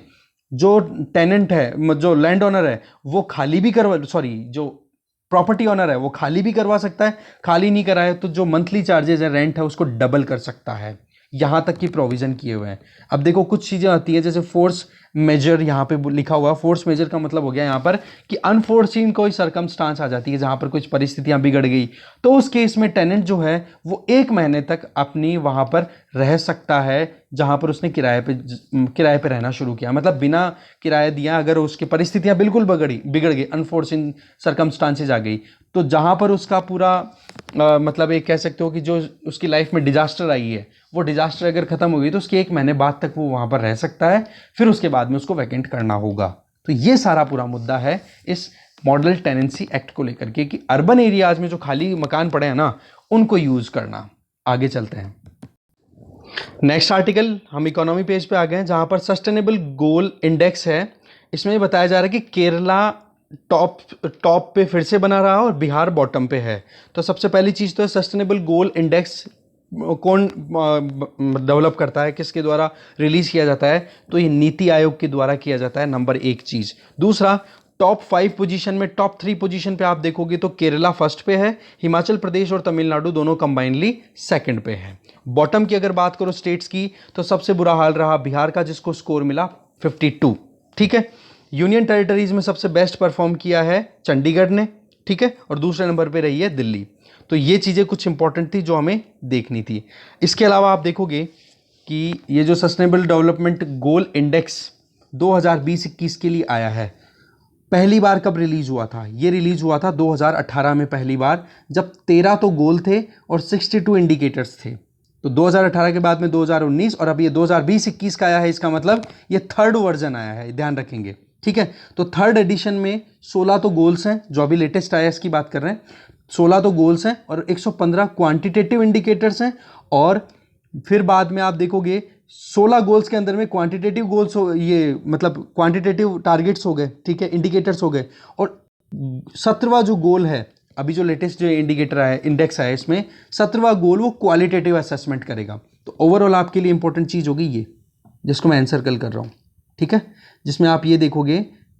जो टेनेंट है, जो लैंड ओनर है, वो खाली भी जो प्रॉपर्टी ओनर है वो खाली भी करवा सकता है। खाली नहीं कराए तो जो मंथली चार्जेस है, रेंट है, उसको डबल कर सकता है। यहां तक की प्रोविजन किए हुए हैं। अब देखो कुछ चीजें आती है जैसे फोर्स मेजर, यहाँ पे लिखा हुआ है। फोर्स मेजर का मतलब हो गया यहाँ पर कि अनफोर्सीन कोई सरकमस्टांस आ जाती है जहाँ पर कुछ परिस्थितियाँ बिगड़ गई, तो उस केस में टेनेंट जो है वो 1 महीने तक अपनी वहाँ पर रह सकता है जहाँ पर उसने किराए पे रहना शुरू किया, मतलब बिना किराया दिया। अगर उसकी परिस्थितियाँ बिल्कुल बिगड़ गई, अनफोर्सीन सरकमस्टांसेज आ गई, तो जहाँ पर उसका पूरा मतलब एक कह सकते हो कि जो उसकी लाइफ में डिजास्टर आई है, वो डिजास्टर अगर खत्म हो गई तो उसके 1 महीने बाद तक वो वहाँ पर रह सकता है, फिर उसके बाद में उसको वैकेंट करना होगा। तो ये सारा पूरा मुद्दा है इस मॉडल टेनेंसी एक्ट को लेकर के कि अर्बन एरियाज में जो खाली मकान पड़े हैं ना, उनको यूज़ करना। आगे चलते हैं। नेक्स्ट आर्टिकल हम इकोनॉमी पेज पे आ गए हैं जहाँ पर सस्टेनेबल गोल इंडेक्स है। इसमें बताया जा रहा है कि केरला टॉप टॉप पे फिर से बना रहा और बिहार बॉटम पे है। तो सबसे पहली चीज़ तो है सस्टेनेबल गोल इंडेक्स कौन डेवलप करता है, किसके द्वारा रिलीज किया जाता है, तो ये नीति आयोग के द्वारा किया जाता है, नंबर एक चीज़। दूसरा, टॉप 5 पोजीशन में टॉप 3 पोजीशन पे आप देखोगे तो केरला फर्स्ट पे है, हिमाचल प्रदेश और तमिलनाडु दोनों कंबाइनली सेकंड पे है। बॉटम की अगर बात करो स्टेट्स की तो सबसे बुरा हाल रहा बिहार का, जिसको स्कोर मिला 52। ठीक है। यूनियन टेरिटरीज में सबसे बेस्ट परफॉर्म किया है चंडीगढ़ ने, ठीक है, और दूसरे नंबर पे रही है दिल्ली। तो ये चीज़ें कुछ इंपॉर्टेंट थी जो हमें देखनी थी। इसके अलावा आप देखोगे कि ये जो सस्टेनेबल डेवलपमेंट गोल इंडेक्स 2020-21 के लिए आया है, पहली बार कब रिलीज हुआ था? ये रिलीज हुआ था 2018 में पहली बार, जब 13 तो गोल थे और 62 इंडिकेटर्स थे। तो 2018 के बाद में 2019 और अब ये 2020-21 का आया है, इसका मतलब ये थर्ड वर्जन आया है, ध्यान रखेंगे। ठीक है। तो थर्ड एडिशन में 16 तो गोल्स हैं, जो अभी लेटेस्ट आया इसकी बात कर रहे हैं, 16 तो गोल्स हैं और 115 क्वांटिटेटिव इंडिकेटर्स हैं। और फिर बाद में आप देखोगे 16 गोल्स के अंदर में क्वांटिटेटिव गोल्स हो, ये मतलब क्वांटिटेटिव टारगेट्स हो गए, ठीक है, इंडिकेटर्स हो गए। और 17वां जो गोल है, अभी जो लेटेस्ट जो इंडिकेटर है, इंडेक्स है, इसमें 17वां गोल वो क्वालिटेटिव असेसमेंट करेगा। तो ओवरऑल आपके लिए इंपॉर्टेंट चीज़ होगी ये, जिसको मैं एनसर्कल कर रहा हूँ, ठीक है, जिसमें आप ये देखोगे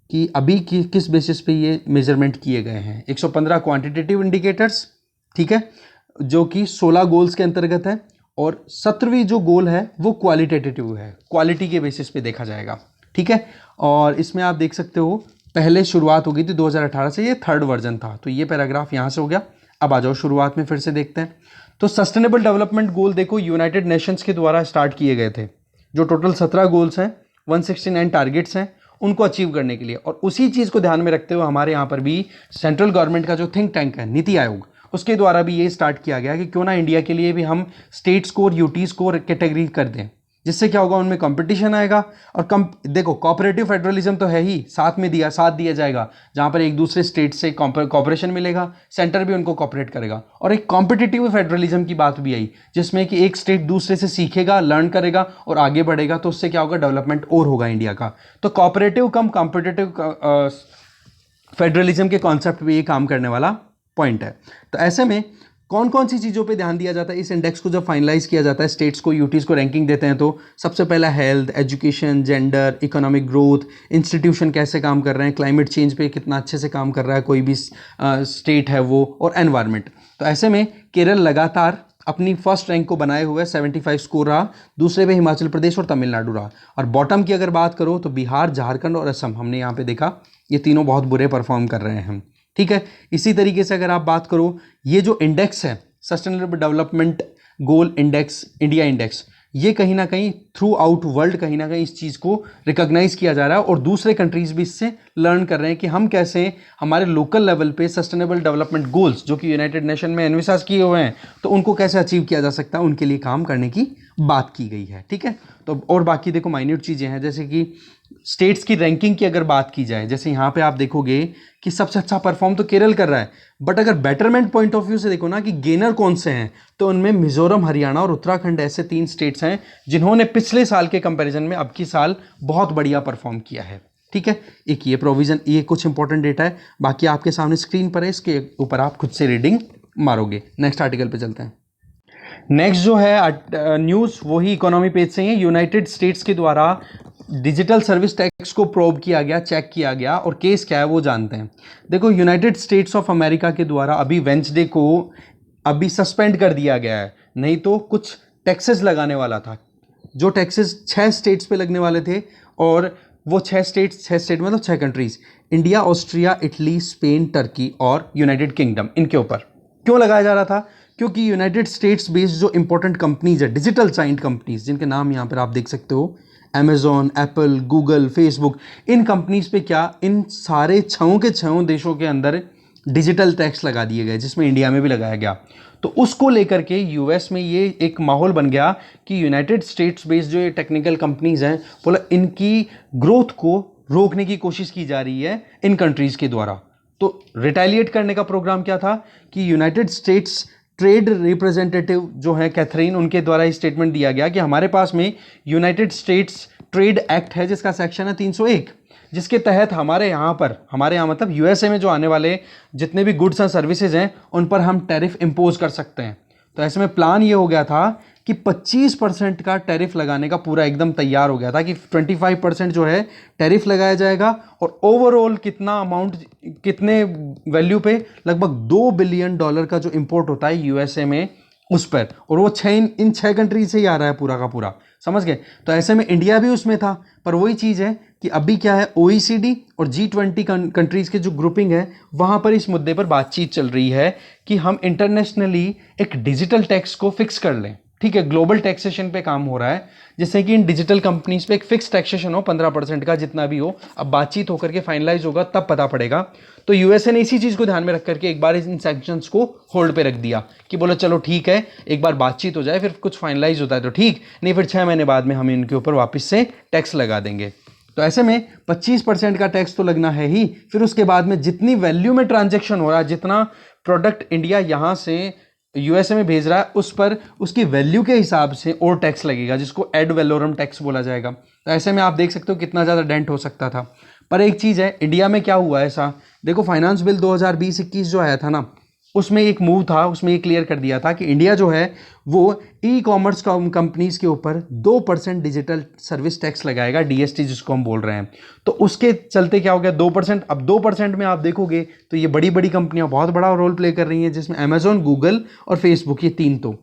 कि अभी किस बेसिस पे ये मेजरमेंट किए गए हैं। 115 क्वांटिटेटिव इंडिकेटर्स, ठीक है, जो कि 16 गोल्स के अंतर्गत है, और 17वीं जो गोल है वो क्वालिटेटिव है, क्वालिटी के बेसिस पे देखा जाएगा। ठीक है। और इसमें आप देख सकते हो पहले शुरुआत हो गई थी 2018 से, ये थर्ड वर्जन था। तो ये पैराग्राफ यहाँ से हो गया। अब आ जाओ शुरुआत में फिर से देखते हैं। तो सस्टेनेबल डेवलपमेंट गोल देखो यूनाइटेड नेशंस के द्वारा स्टार्ट किए गए थे, जो टोटल 17 गोल्स हैं, 169 टारगेट्स हैं, उनको अचीव करने के लिए। और उसी चीज़ को ध्यान में रखते हुए हमारे यहाँ पर भी सेंट्रल गवर्नमेंट का जो थिंक टैंक है नीति आयोग, उसके द्वारा भी ये स्टार्ट किया गया कि क्यों ना इंडिया के लिए भी हम state score, UT score category कर दें, जिससे क्या होगा, उनमें कंपटीशन आएगा। और देखो कोऑपरेटिव फेडरलिज्म तो है ही, साथ दिया जाएगा, जहां पर एक दूसरे स्टेट से कॉपरेशन मिलेगा, सेंटर भी उनको कॉपरेट करेगा। और एक कॉम्पिटिटिव फेडरलिज्म की बात भी आई, जिसमें कि एक स्टेट दूसरे से सीखेगा, लर्न करेगा और आगे बढ़ेगा। तो उससे क्या होगा, डेवलपमेंट और होगा इंडिया का। तो कॉपरेटिव कम कॉम्पिटिटिव फेडरलिज्म के कॉन्सेप्ट भी ये काम करने वाला पॉइंट है। तो ऐसे में कौन कौन सी चीज़ों पे ध्यान दिया जाता है इस इंडेक्स को जब फाइनलाइज किया जाता है, स्टेट्स को, यूटीज़ को रैंकिंग देते हैं, तो सबसे पहला health, education, gender, economic growth, institution कैसे काम कर रहे हैं, क्लाइमेट चेंज पे कितना अच्छे से काम कर रहा है कोई भी स्टेट है वो, और एनवायरनमेंट। तो ऐसे में केरल लगातार अपनी फर्स्ट रैंक को बनाए हुए 75 स्कोर रहा, दूसरे पे हिमाचल प्रदेश और तमिलनाडु रहा। और बॉटम की अगर बात करो तो बिहार, झारखंड और असम, हमने यहाँ पे देखा ये तीनों बहुत बुरे परफॉर्म कर रहे हैं। ठीक है। इसी तरीके से अगर आप बात करो, ये जो इंडेक्स है sustainable development goal index, India index, ये कहीं ना कहीं थ्रू आउट वर्ल्ड कहीं ना कहीं इस चीज़ को रिकॉग्नाइज किया जा रहा है और दूसरे कंट्रीज भी इससे लर्न कर रहे हैं कि हम कैसे हमारे लोकल लेवल पे सस्टेनेबल डेवलपमेंट गोल्स जो कि यूनाइटेड नेशन में एनविसाज किए हुए हैं, तो उनको कैसे अचीव किया जा सकता है, उनके लिए काम करने की बात की गई है। ठीक है। तो और बाकी देखो माइन्यूट चीज़ें हैं, जैसे कि स्टेट्स की रैंकिंग की अगर बात की जाए, जैसे यहाँ पे आप देखोगे कि सबसे अच्छा परफॉर्म तो केरल कर रहा है, बट अगर बेटरमेंट पॉइंट ऑफ व्यू से देखो ना कि गेनर कौन से हैं, तो उनमें मिजोरम, हरियाणा और उत्तराखंड ऐसे 3 स्टेट्स हैं जिन्होंने पिछले साल के कंपैरिजन में अब की साल बहुत बढ़िया परफॉर्म किया है। ठीक है। एक ये प्रोविजन, ये कुछ इंपॉर्टेंट डेटा है, बाकी आपके सामने स्क्रीन पर है, इसके ऊपर आप खुद से रीडिंग मारोगे। नेक्स्ट आर्टिकल पे चलते हैं। नेक्स्ट जो है न्यूज़ वही इकोनॉमी पेज से है। यूनाइटेड स्टेट्स के द्वारा डिजिटल सर्विस टैक्स को प्रोब किया गया, चेक किया गया, और केस क्या है वो जानते हैं। देखो यूनाइटेड स्टेट्स ऑफ अमेरिका के द्वारा अभी वेंसडे को अभी सस्पेंड कर दिया गया है, नहीं तो कुछ टैक्सेस लगाने वाला था, जो टैक्सेस 6 स्टेट्स पे लगने वाले थे। और वो 6 स्टेट मतलब 6 countries, India, Austria, Italy, Spain, Turkey और यूनाइटेड किंगडम, इनके ऊपर क्यों लगाया जा रहा था? क्योंकि यूनाइटेड स्टेट्स बेस्ड जो इंपॉर्टेंट कंपनीज है, डिजिटल जाइंट कंपनीज, जिनके नाम यहाँ पर आप देख सकते हो, अमेजॉन, एप्पल, गूगल, फेसबुक, इन कंपनीज पे क्या, इन सारे 6 के 6 देशों के अंदर डिजिटल टैक्स लगा दिए गए, जिसमें इंडिया में भी लगाया गया। तो उसको लेकर के यूएस में ये एक माहौल बन गया कि यूनाइटेड स्टेट्स बेस्ड जो ये टेक्निकल कंपनीज हैं, बोला इनकी ग्रोथ को रोकने की कोशिश की जा रही है इन कंट्रीज के द्वारा। तो रिटेलिएट करने का प्रोग्राम क्या था कि यूनाइटेड स्टेट्स ट्रेड रिप्रेजेंटेटिव जो है कैथरीन, उनके द्वारा ही स्टेटमेंट दिया गया कि हमारे पास में यूनाइटेड स्टेट्स ट्रेड एक्ट है जिसका सेक्शन है 301, जिसके तहत हमारे यहाँ मतलब यूएसए में जो आने वाले जितने भी गुड्स एंड सर्विसेज हैं उन पर हम टैरिफ इंपोज कर सकते हैं। तो ऐसे में प्लान ये हो गया था कि 25% का टैरिफ लगाने का पूरा एकदम तैयार हो गया था कि 25% जो है टैरिफ लगाया जाएगा और ओवरऑल कितना अमाउंट, कितने वैल्यू पे, लगभग $2 बिलियन का जो इंपोर्ट होता है यूएसए में उस पर, और वो इन 6 कंट्री से ही आ रहा है पूरा का पूरा, समझ गए। तो ऐसे में इंडिया भी उसमें था, पर वही चीज़ है कि अभी क्या है, OECD और G20 कंट्रीज़ के जो ग्रुपिंग है वहाँ पर इस मुद्दे पर बातचीत चल रही है कि हम इंटरनेशनली एक डिजिटल टैक्स को फिक्स कर लें। ठीक है, ग्लोबल टैक्सेशन पे काम हो रहा है, जिससे कि इन डिजिटल कंपनीज पे एक फिक्स टैक्सेशन हो 15% का, जितना भी हो। अब बातचीत होकर के फाइनलाइज होगा तब पता पड़ेगा। तो यूएसए ने इसी चीज़ को ध्यान में रख करके एक बार इन सैंक्शंस को होल्ड पे रख दिया कि बोलो चलो ठीक है, एक बार बातचीत हो जाए, फिर कुछ फाइनलाइज होता है तो ठीक, नहीं फिर 6 महीने बाद में हम इनके ऊपर वापस से टैक्स लगा देंगे। तो ऐसे में 25% का टैक्स तो लगना है ही, फिर उसके बाद में जितनी वैल्यू में ट्रांजैक्शन हो रहा है, जितना प्रोडक्ट इंडिया यहाँ से यूएसए में भेज रहा है, उस पर उसकी वैल्यू के हिसाब से और टैक्स लगेगा, जिसको एड वैलोरम टैक्स बोला जाएगा। तो ऐसे में आप देख सकते हो कितना ज़्यादा डेंट हो सकता था। पर एक चीज़ है, इंडिया में क्या हुआ ऐसा, देखो फाइनेंस बिल 2020-21 जो आया था ना, उसमें एक मूव था, उसमें ये क्लियर कर दिया था कि इंडिया जो है वो ई कॉमर्स कंपनीज के ऊपर 2% डिजिटल सर्विस टैक्स लगाएगा, डीएसटी जिसको हम बोल रहे हैं। तो उसके चलते क्या हो गया, 2%। अब 2% में आप देखोगे तो ये बड़ी बड़ी कंपनियां बहुत बड़ा रोल प्ले कर रही हैं, जिसमें अमेजोन, गूगल और फेसबुक, ये 3। तो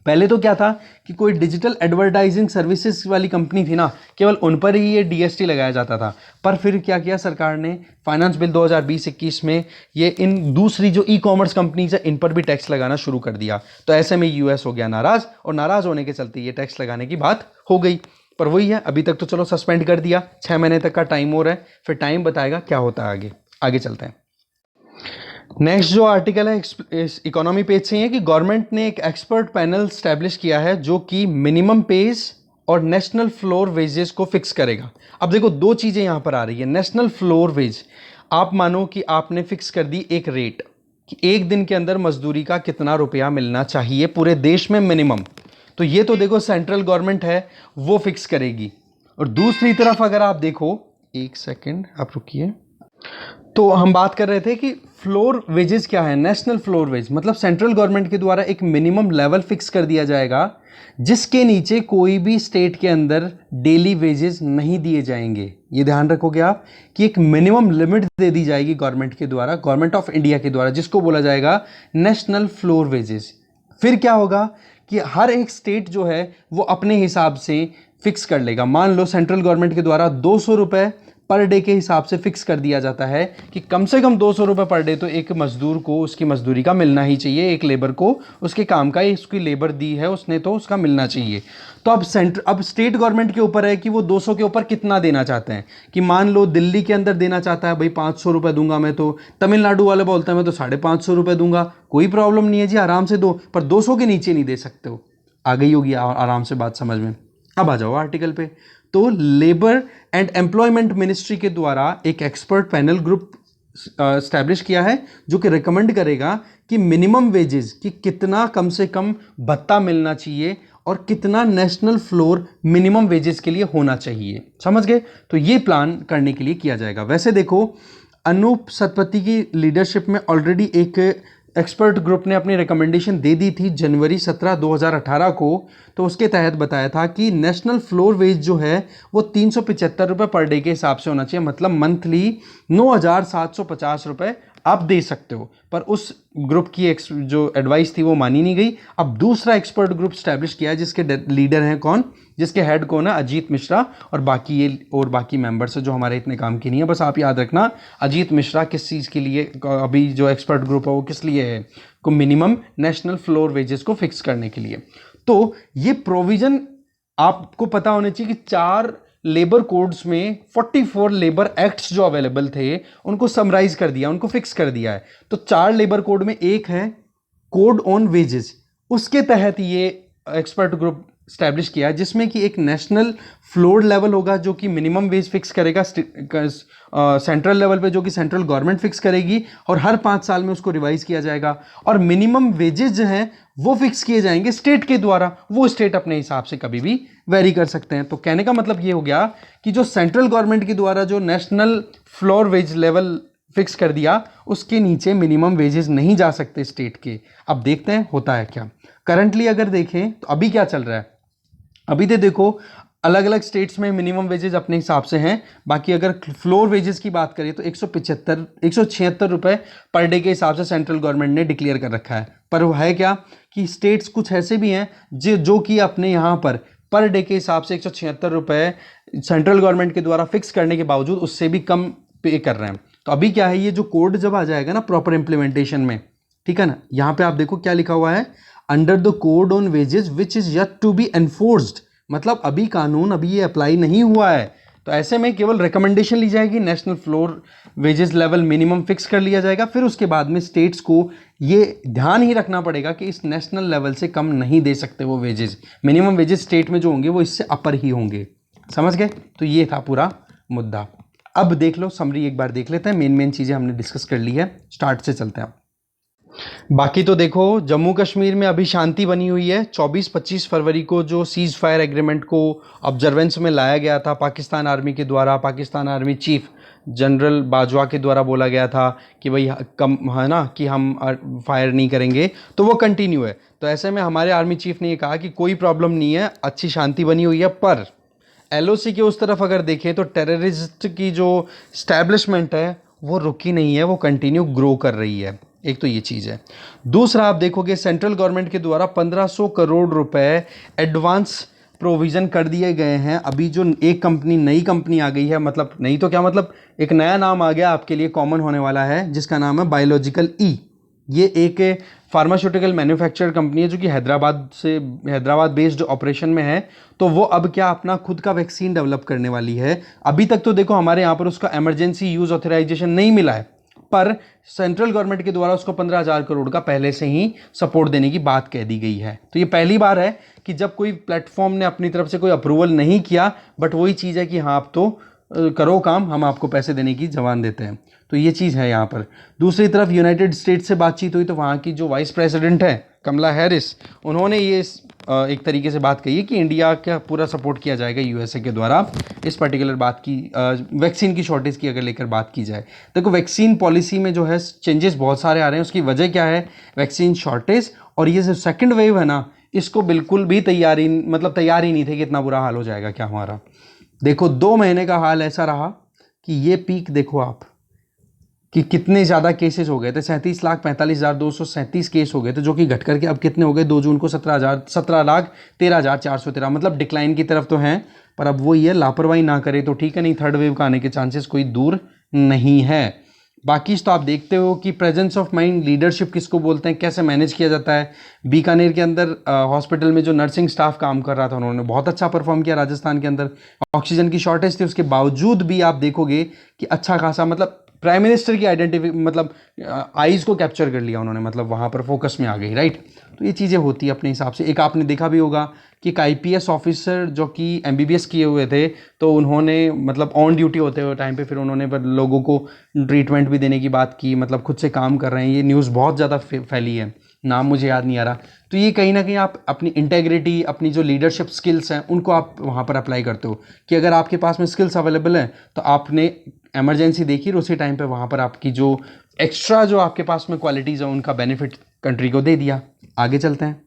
पहले तो क्या था कि कोई डिजिटल एडवर्टाइजिंग सर्विसेज वाली कंपनी थी ना, केवल उन पर ही ये डीएसटी लगाया जाता था। पर फिर क्या किया सरकार ने, फाइनेंस बिल 2020-21 में ये इन दूसरी जो ई कॉमर्स कंपनीज है इन पर भी टैक्स लगाना शुरू कर दिया। तो ऐसे में यूएस हो गया नाराज, और नाराज होने के चलते ये टैक्स लगाने की बात हो गई। पर वही है, अभी तक तो चलो सस्पेंड कर दिया, 6 महीने तक का टाइम हो रहा है, फिर टाइम बताएगा क्या होता है आगे। आगे चलते हैं। नेक्स्ट जो आर्टिकल है इस इकोनॉमी पेज से है कि गवर्नमेंट ने एक एक्सपर्ट पैनल स्टैब्लिश किया है जो कि मिनिमम पेज और नेशनल फ्लोर वेजेस को फिक्स करेगा। अब देखो दो चीज़ें यहाँ पर आ रही है। नेशनल फ्लोर वेज, आप मानो कि आपने फिक्स कर दी एक रेट कि एक दिन के अंदर मजदूरी का कितना रुपया मिलना चाहिए पूरे देश में मिनिमम। तो ये तो देखो सेंट्रल गवर्नमेंट है वो फिक्स करेगी। और दूसरी तरफ अगर आप देखो, एक सेकेंड आप रुकिए, तो हम बात कर रहे थे कि फ्लोर वेजेस क्या है। नेशनल फ्लोर वेज मतलब सेंट्रल गवर्नमेंट के द्वारा एक मिनिमम लेवल फिक्स कर दिया जाएगा जिसके नीचे कोई भी स्टेट के अंदर डेली वेजेस नहीं दिए जाएंगे। ये ध्यान रखोगे आप कि एक मिनिमम लिमिट दे दी जाएगी गवर्नमेंट के द्वारा, गवर्नमेंट ऑफ इंडिया के द्वारा, जिसको बोला जाएगा नेशनल फ्लोर वेजेस। फिर क्या होगा कि हर एक स्टेट जो है वो अपने हिसाब से फिक्स कर लेगा। मान लो सेंट्रल गवर्नमेंट के द्वारा 200 रुपये पर डे के हिसाब से फिक्स कर दिया जाता है कि कम से कम 200 रुपये पर डे तो एक मजदूर को उसकी मजदूरी का मिलना ही चाहिए, एक लेबर को उसके काम का, उसकी लेबर दी है उसने तो उसका मिलना चाहिए। तो अब स्टेट गवर्नमेंट के ऊपर है कि वो 200 के ऊपर कितना देना चाहते हैं। कि मान लो दिल्ली के अंदर देना चाहता है भाई 500 रुपये दूंगा मैं, तो तमिलनाडु वाले बोलता है मैं तो 550 रुपये दूंगा, कोई प्रॉब्लम नहीं है जी, आराम से दो, पर 200 के नीचे नहीं दे सकते हो। आ गई होगी आराम से बात समझ में। अब आ जाओ आर्टिकल पे। तो लेबर एंड एम्प्लॉयमेंट मिनिस्ट्री के द्वारा एक एक्सपर्ट पैनल ग्रुप स्टैब्लिश किया है जो कि रिकमेंड करेगा कि मिनिमम वेजेस कि कितना कम से कम भत्ता मिलना चाहिए और कितना नेशनल फ्लोर मिनिमम वेजेस के लिए होना चाहिए। समझ गए? तो ये प्लान करने के लिए किया जाएगा। वैसे देखो अनूप सतपथी की लीडरशिप में ऑलरेडी एक एक्सपर्ट ग्रुप ने अपनी रिकमेंडेशन दे दी थी जनवरी 17, 2018 को। तो उसके तहत बताया था कि नेशनल फ्लोर वेज जो है वो 375 रुपये पर डे के हिसाब से होना चाहिए, मतलब मंथली 9,750 रुपये आप दे सकते हो। पर उस ग्रुप की जो एडवाइस थी वो मानी नहीं गई। अब दूसरा एक्सपर्ट ग्रुप स्टैब्लिश किया है जिसके लीडर हैं कौन, जिसके हेड कौन है, अजीत मिश्रा, और बाकी मेंबर्स जो हमारे इतने काम की नहीं है। बस आप याद रखना अजीत मिश्रा किस चीज़ के लिए, अभी जो एक्सपर्ट ग्रुप है वो किस लिए है, को मिनिमम नेशनल फ्लोर वेजेस को फिक्स करने के लिए। तो ये प्रोविजन आपको पता होना चाहिए कि 4 लेबर कोड्स में 44 लेबर एक्ट्स जो अवेलेबल थे उनको समराइज कर दिया, उनको फिक्स कर दिया है। तो 4 लेबर कोड में एक है कोड ऑन वेजेस, उसके तहत ये एक्सपर्ट ग्रुप स्टैब्लिश किया है जिसमें कि एक नेशनल फ्लोर लेवल होगा जो कि मिनिमम वेज फिक्स करेगा सेंट्रल लेवल पे, जो कि सेंट्रल गवर्नमेंट फिक्स करेगी और हर 5 साल में उसको रिवाइज किया जाएगा। और मिनिमम वेजेस जो हैं वो फिक्स किए जाएंगे स्टेट के द्वारा, वो स्टेट अपने हिसाब से कभी भी वेरी कर सकते हैं। तो कहने का मतलब ये हो गया कि जो सेंट्रल गवर्नमेंट के द्वारा जो national floor wage level fix कर दिया, उसके नीचे मिनिमम वेजेस नहीं जा सकते स्टेट के। अब देखते हैं होता है क्या। करंटली अगर देखें तो अभी क्या चल रहा है, अभी तो देखो अलग अलग स्टेट्स में मिनिमम वेजेस अपने हिसाब से हैं। बाकी अगर फ्लोर वेजेस की बात करें तो 176 रुपए पर डे के हिसाब से सेंट्रल गवर्नमेंट ने डिक्लेयर कर रखा है। पर वो है क्या कि स्टेट्स कुछ ऐसे भी हैं जो कि अपने यहाँ पर डे के हिसाब से 176 रुपए सेंट्रल गवर्नमेंट के द्वारा फिक्स करने के बावजूद उससे भी कम पे कर रहे हैं। तो अभी क्या है, ये जो कोड जब आ जाएगा ना प्रॉपर इंप्लीमेंटेशन में, ठीक है ना, यहाँ पे आप देखो क्या लिखा हुआ है, under the code on wages which is yet to be enforced. मतलब अभी कानून अभी ये अप्लाई नहीं हुआ है, तो ऐसे में केवल रिकमेंडेशन ली जाएगी, national floor wages level minimum fix कर लिया जाएगा। फिर उसके बाद में स्टेट्स को ये ध्यान ही रखना पड़ेगा कि इस नेशनल लेवल से कम नहीं दे सकते वो वेजेस। मिनिमम वेजेस स्टेट में जो होंगे वो इससे अपर ही होंगे। समझ गए? तो ये था पूरा मुद्दा। अब देख लो समरी एक बार देख लेते हैं, मेन चीज़ें हमने डिस्कस कर ली है, स्टार्ट से चलते हैं। बाकी तो देखो जम्मू कश्मीर में अभी शांति बनी हुई है। 24-25 फरवरी को जो सीज फायर एग्रीमेंट को ऑब्जर्वेंस में लाया गया था पाकिस्तान आर्मी के द्वारा, Pakistan army chief general Bajwa के द्वारा बोला गया था कि भाई कम है ना कि हम फायर नहीं करेंगे, तो वो कंटिन्यू है। तो ऐसे में हमारे आर्मी चीफ ने ये कहा कि कोई प्रॉब्लम नहीं है, अच्छी शांति बनी हुई है। पर एलओसी के उस तरफ अगर देखें तो टेररिस्ट की जो स्टैब्लिशमेंट है वो रुकी नहीं है, वो कंटिन्यू ग्रो कर रही है। एक तो ये चीज़ है। दूसरा आप देखोगे सेंट्रल गवर्नमेंट के द्वारा 1500 करोड़ रुपए एडवांस प्रोविज़न कर दिए गए हैं। अभी जो एक कंपनी नई कंपनी आ गई है, मतलब नई तो क्या मतलब एक नया नाम आ गया आपके लिए कॉमन होने वाला है, जिसका नाम है बायोलॉजिकल ई। ये एक फार्मास्यूटिकल मैन्युफैक्चर कंपनी है जो कि हैदराबाद बेस्ड ऑपरेशन में है। तो वो अब क्या अपना खुद का वैक्सीन डेवलप करने वाली है। अभी तक तो देखो हमारे यहाँ पर उसका इमरजेंसी यूज़ ऑथराइजेशन नहीं मिला है, पर सेंट्रल गवर्नमेंट के द्वारा उसको 15,000 करोड़ का पहले से ही सपोर्ट देने की बात कह दी गई है। तो ये पहली बार है कि जब कोई प्लेटफॉर्म ने अपनी तरफ से कोई अप्रूवल नहीं किया, बट वही चीज़ है कि हाँ आप तो करो काम, हम आपको पैसे देने की जवान देते हैं। तो ये चीज़ है यहाँ पर। दूसरी तरफ यूनाइटेड स्टेट्स से बातचीत हुई तो वहाँ की जो वाइस प्रेसिडेंट है कमला हैरिस, उन्होंने ये एक तरीके से बात कही है कि इंडिया का पूरा सपोर्ट किया जाएगा यूएसए के द्वारा इस पर्टिकुलर बात की, वैक्सीन की शॉर्टेज की अगर लेकर बात की जाए। देखो वैक्सीन पॉलिसी में जो है चेंजेस बहुत सारे आ रहे हैं, उसकी वजह क्या है, वैक्सीन शॉर्टेज। और ये जो सेकेंड वेव है ना, इसको बिल्कुल भी तैयार ही नहीं थे कि इतना बुरा हाल हो जाएगा क्या हमारा। देखो 2 महीने का हाल ऐसा रहा कि ये पीक देखो आप कि कितने ज़्यादा केसेस हो गए थे, 37,45,237 केस हो गए थे, जो कि घट करके अब कितने हो गए 2 जून को 17,13,413। मतलब डिक्लाइन की तरफ तो हैं, पर अब वो ये लापरवाही ना करे तो ठीक है, नहीं थर्ड वेव का आने के चांसेस कोई दूर नहीं है। बाकी तो आप देखते हो कि प्रेजेंस ऑफ माइंड लीडरशिप किसको बोलते हैं, कैसे मैनेज किया जाता है। बीकानेर के अंदर हॉस्पिटल में जो नर्सिंग स्टाफ काम कर रहा था, उन्होंने बहुत अच्छा परफॉर्म किया। राजस्थान के अंदर ऑक्सीजन की शॉर्टेज थी, उसके बावजूद भी आप देखोगे कि अच्छा खासा मतलब प्राइम मिनिस्टर की आइडेंटिफी मतलब आईज को कैप्चर कर लिया उन्होंने, मतलब वहाँ पर फोकस में आ गई, राइट। तो ये चीज़ें होती है अपने हिसाब से। एक आपने देखा भी होगा कि एक आईपीएस ऑफिसर जो कि एमबीबीएस किए हुए थे, तो उन्होंने मतलब ऑन ड्यूटी होते हुए टाइम पे फिर उन्होंने पर लोगों को ट्रीटमेंट भी देने की बात की, मतलब खुद से काम कर रहे हैं। ये न्यूज़ बहुत ज़्यादा फैली है, नाम मुझे याद नहीं आ रहा। तो ये कहीं ना कहीं आप अपनी इंटेग्रिटी, अपनी जो लीडरशिप स्किल्स हैं उनको आप वहाँ पर अप्लाई करते हो कि अगर आपके पास में स्किल्स अवेलेबल हैं तो आपने इमरजेंसी देखी और उसी टाइम पे वहाँ पर आपकी जो एक्स्ट्रा जो आपके पास में क्वालिटीज़ हैं उनका बेनिफिट कंट्री को दे दिया। आगे चलते हैं।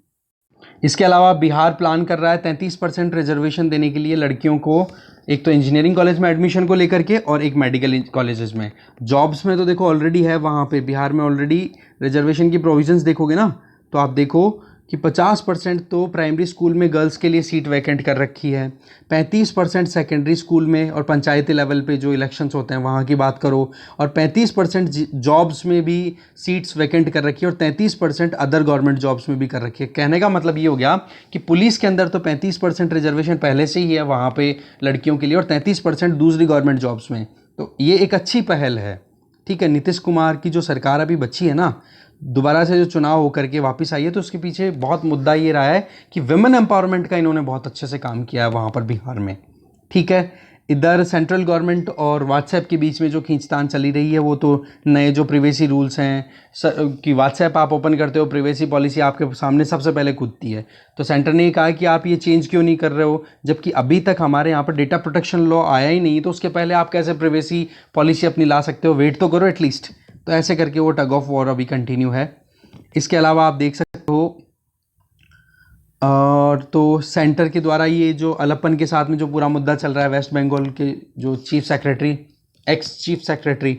इसके अलावा बिहार प्लान कर रहा है 33% रिजर्वेशन देने के लिए लड़कियों को, एक तो इंजीनियरिंग कॉलेज में एडमिशन को लेकर के और एक मेडिकल कॉलेजेस में। जॉब्स में तो देखो ऑलरेडी है वहाँ पे बिहार में ऑलरेडी रिजर्वेशन की प्रोविजंस देखोगे ना, तो आप देखो कि 50% तो प्राइमरी स्कूल में गर्ल्स के लिए सीट वैकेंट कर रखी है, 35% सेकेंडरी स्कूल में और पंचायती लेवल पे जो इलेक्शंस होते हैं वहाँ की बात करो, और 35% जॉब्स में भी सीट्स वैकेंट कर रखी है, और 33% अदर गवर्नमेंट जॉब्स में भी कर रखी है। कहने का मतलब ये हो गया कि पुलिस के अंदर तो 35% रिजर्वेशन पहले से ही है वहाँ पे लड़कियों के लिए, और 33% दूसरी गवर्नमेंट जॉब्स में। तो ये एक अच्छी पहल है, ठीक है। नीतीश कुमार की जो सरकार अभी बची है ना, दोबारा से जो चुनाव होकर के वापस आई है, तो उसके पीछे बहुत मुद्दा ये रहा है कि विमेन एम्पावरमेंट का इन्होंने बहुत अच्छे से काम किया है वहाँ पर बिहार में, ठीक है। इधर सेंट्रल गवर्नमेंट और व्हाट्सएप के बीच में जो खींचतान चली रही है, वो तो नए जो प्रिवेसी रूल्स हैं कि व्हाट्सएप आप ओपन करते हो, प्रिवेसी पॉलिसी आपके सामने सबसे पहले कूदती है। तो सेंटर ने कहा कि आप ये चेंज क्यों नहीं कर रहे हो, जबकि अभी तक हमारे यहाँ पर डेटा प्रोटेक्शन लॉ आया ही नहीं, तो उसके पहले आप कैसे प्रिवेसी पॉलिसी अपनी ला सकते हो, वेट तो करो एटलीस्ट। तो ऐसे करके वो टग ऑफ वॉर अभी कंटिन्यू है। इसके अलावा आप देख सकते हो और तो सेंटर के द्वारा ये जो अलप्पन के साथ में जो पूरा मुद्दा चल रहा है, वेस्ट बंगाल के जो chief secretary, ex chief secretary,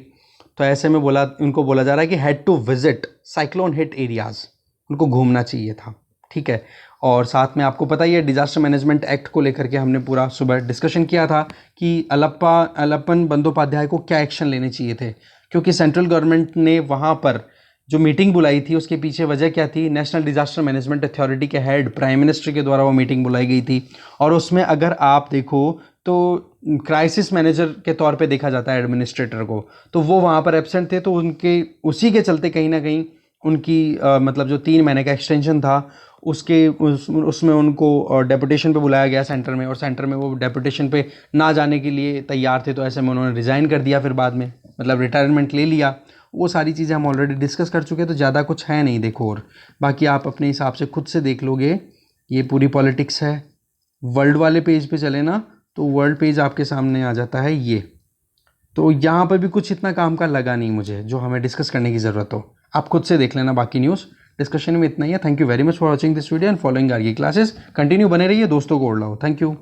तो ऐसे में उनको बोला जा रहा है कि had to visit cyclone hit areas, उनको घूमना चाहिए था, ठीक है। और साथ में आपको पता ही है डिजास्टर मैनेजमेंट एक्ट को लेकर के हमने पूरा सुबह डिस्कशन किया था कि अलप्पन बंदोपाध्याय को क्या एक्शन लेने चाहिए थे, क्योंकि सेंट्रल गवर्नमेंट ने वहाँ पर जो मीटिंग बुलाई थी उसके पीछे वजह क्या थी, नेशनल डिजास्टर मैनेजमेंट अथॉरिटी के हेड प्राइम मिनिस्टर के द्वारा वो मीटिंग बुलाई गई थी। और उसमें अगर आप देखो तो क्राइसिस मैनेजर के तौर पे देखा जाता है एडमिनिस्ट्रेटर को, तो वो वहाँ पर एब्सेंट थे। तो उनके उसी के चलते कहीं ना कहीं उनकी मतलब जो 3 महीने का एक्सटेंशन था उसमें उनको डेपुटेशन पे बुलाया गया सेंटर में, और सेंटर में वो डेपुटेशन पे ना जाने के लिए तैयार थे। तो ऐसे में उन्होंने रिज़ाइन कर दिया, फिर बाद में मतलब रिटायरमेंट ले लिया। वो सारी चीज़ें हम ऑलरेडी डिस्कस कर चुके हैं, तो ज़्यादा कुछ है नहीं देखो। और बाकी आप अपने हिसाब से खुद से देख लोगे, ये पूरी पॉलिटिक्स है। वर्ल्ड वाले पेज पे चले ना, तो वर्ल्ड पेज आपके सामने आ जाता है ये। तो यहाँ पर भी कुछ इतना काम का लगा नहीं मुझे जो हमें डिस्कस करने की ज़रूरत हो। आप खुद से देख लेना बाकी न्यूज़। डिस्कशन में इतना ही है। Thank you very much for watching this video and following आर की क्लासेस। कंटिन्यू बने रहिए, दोस्तों को और लाओ। Thank you.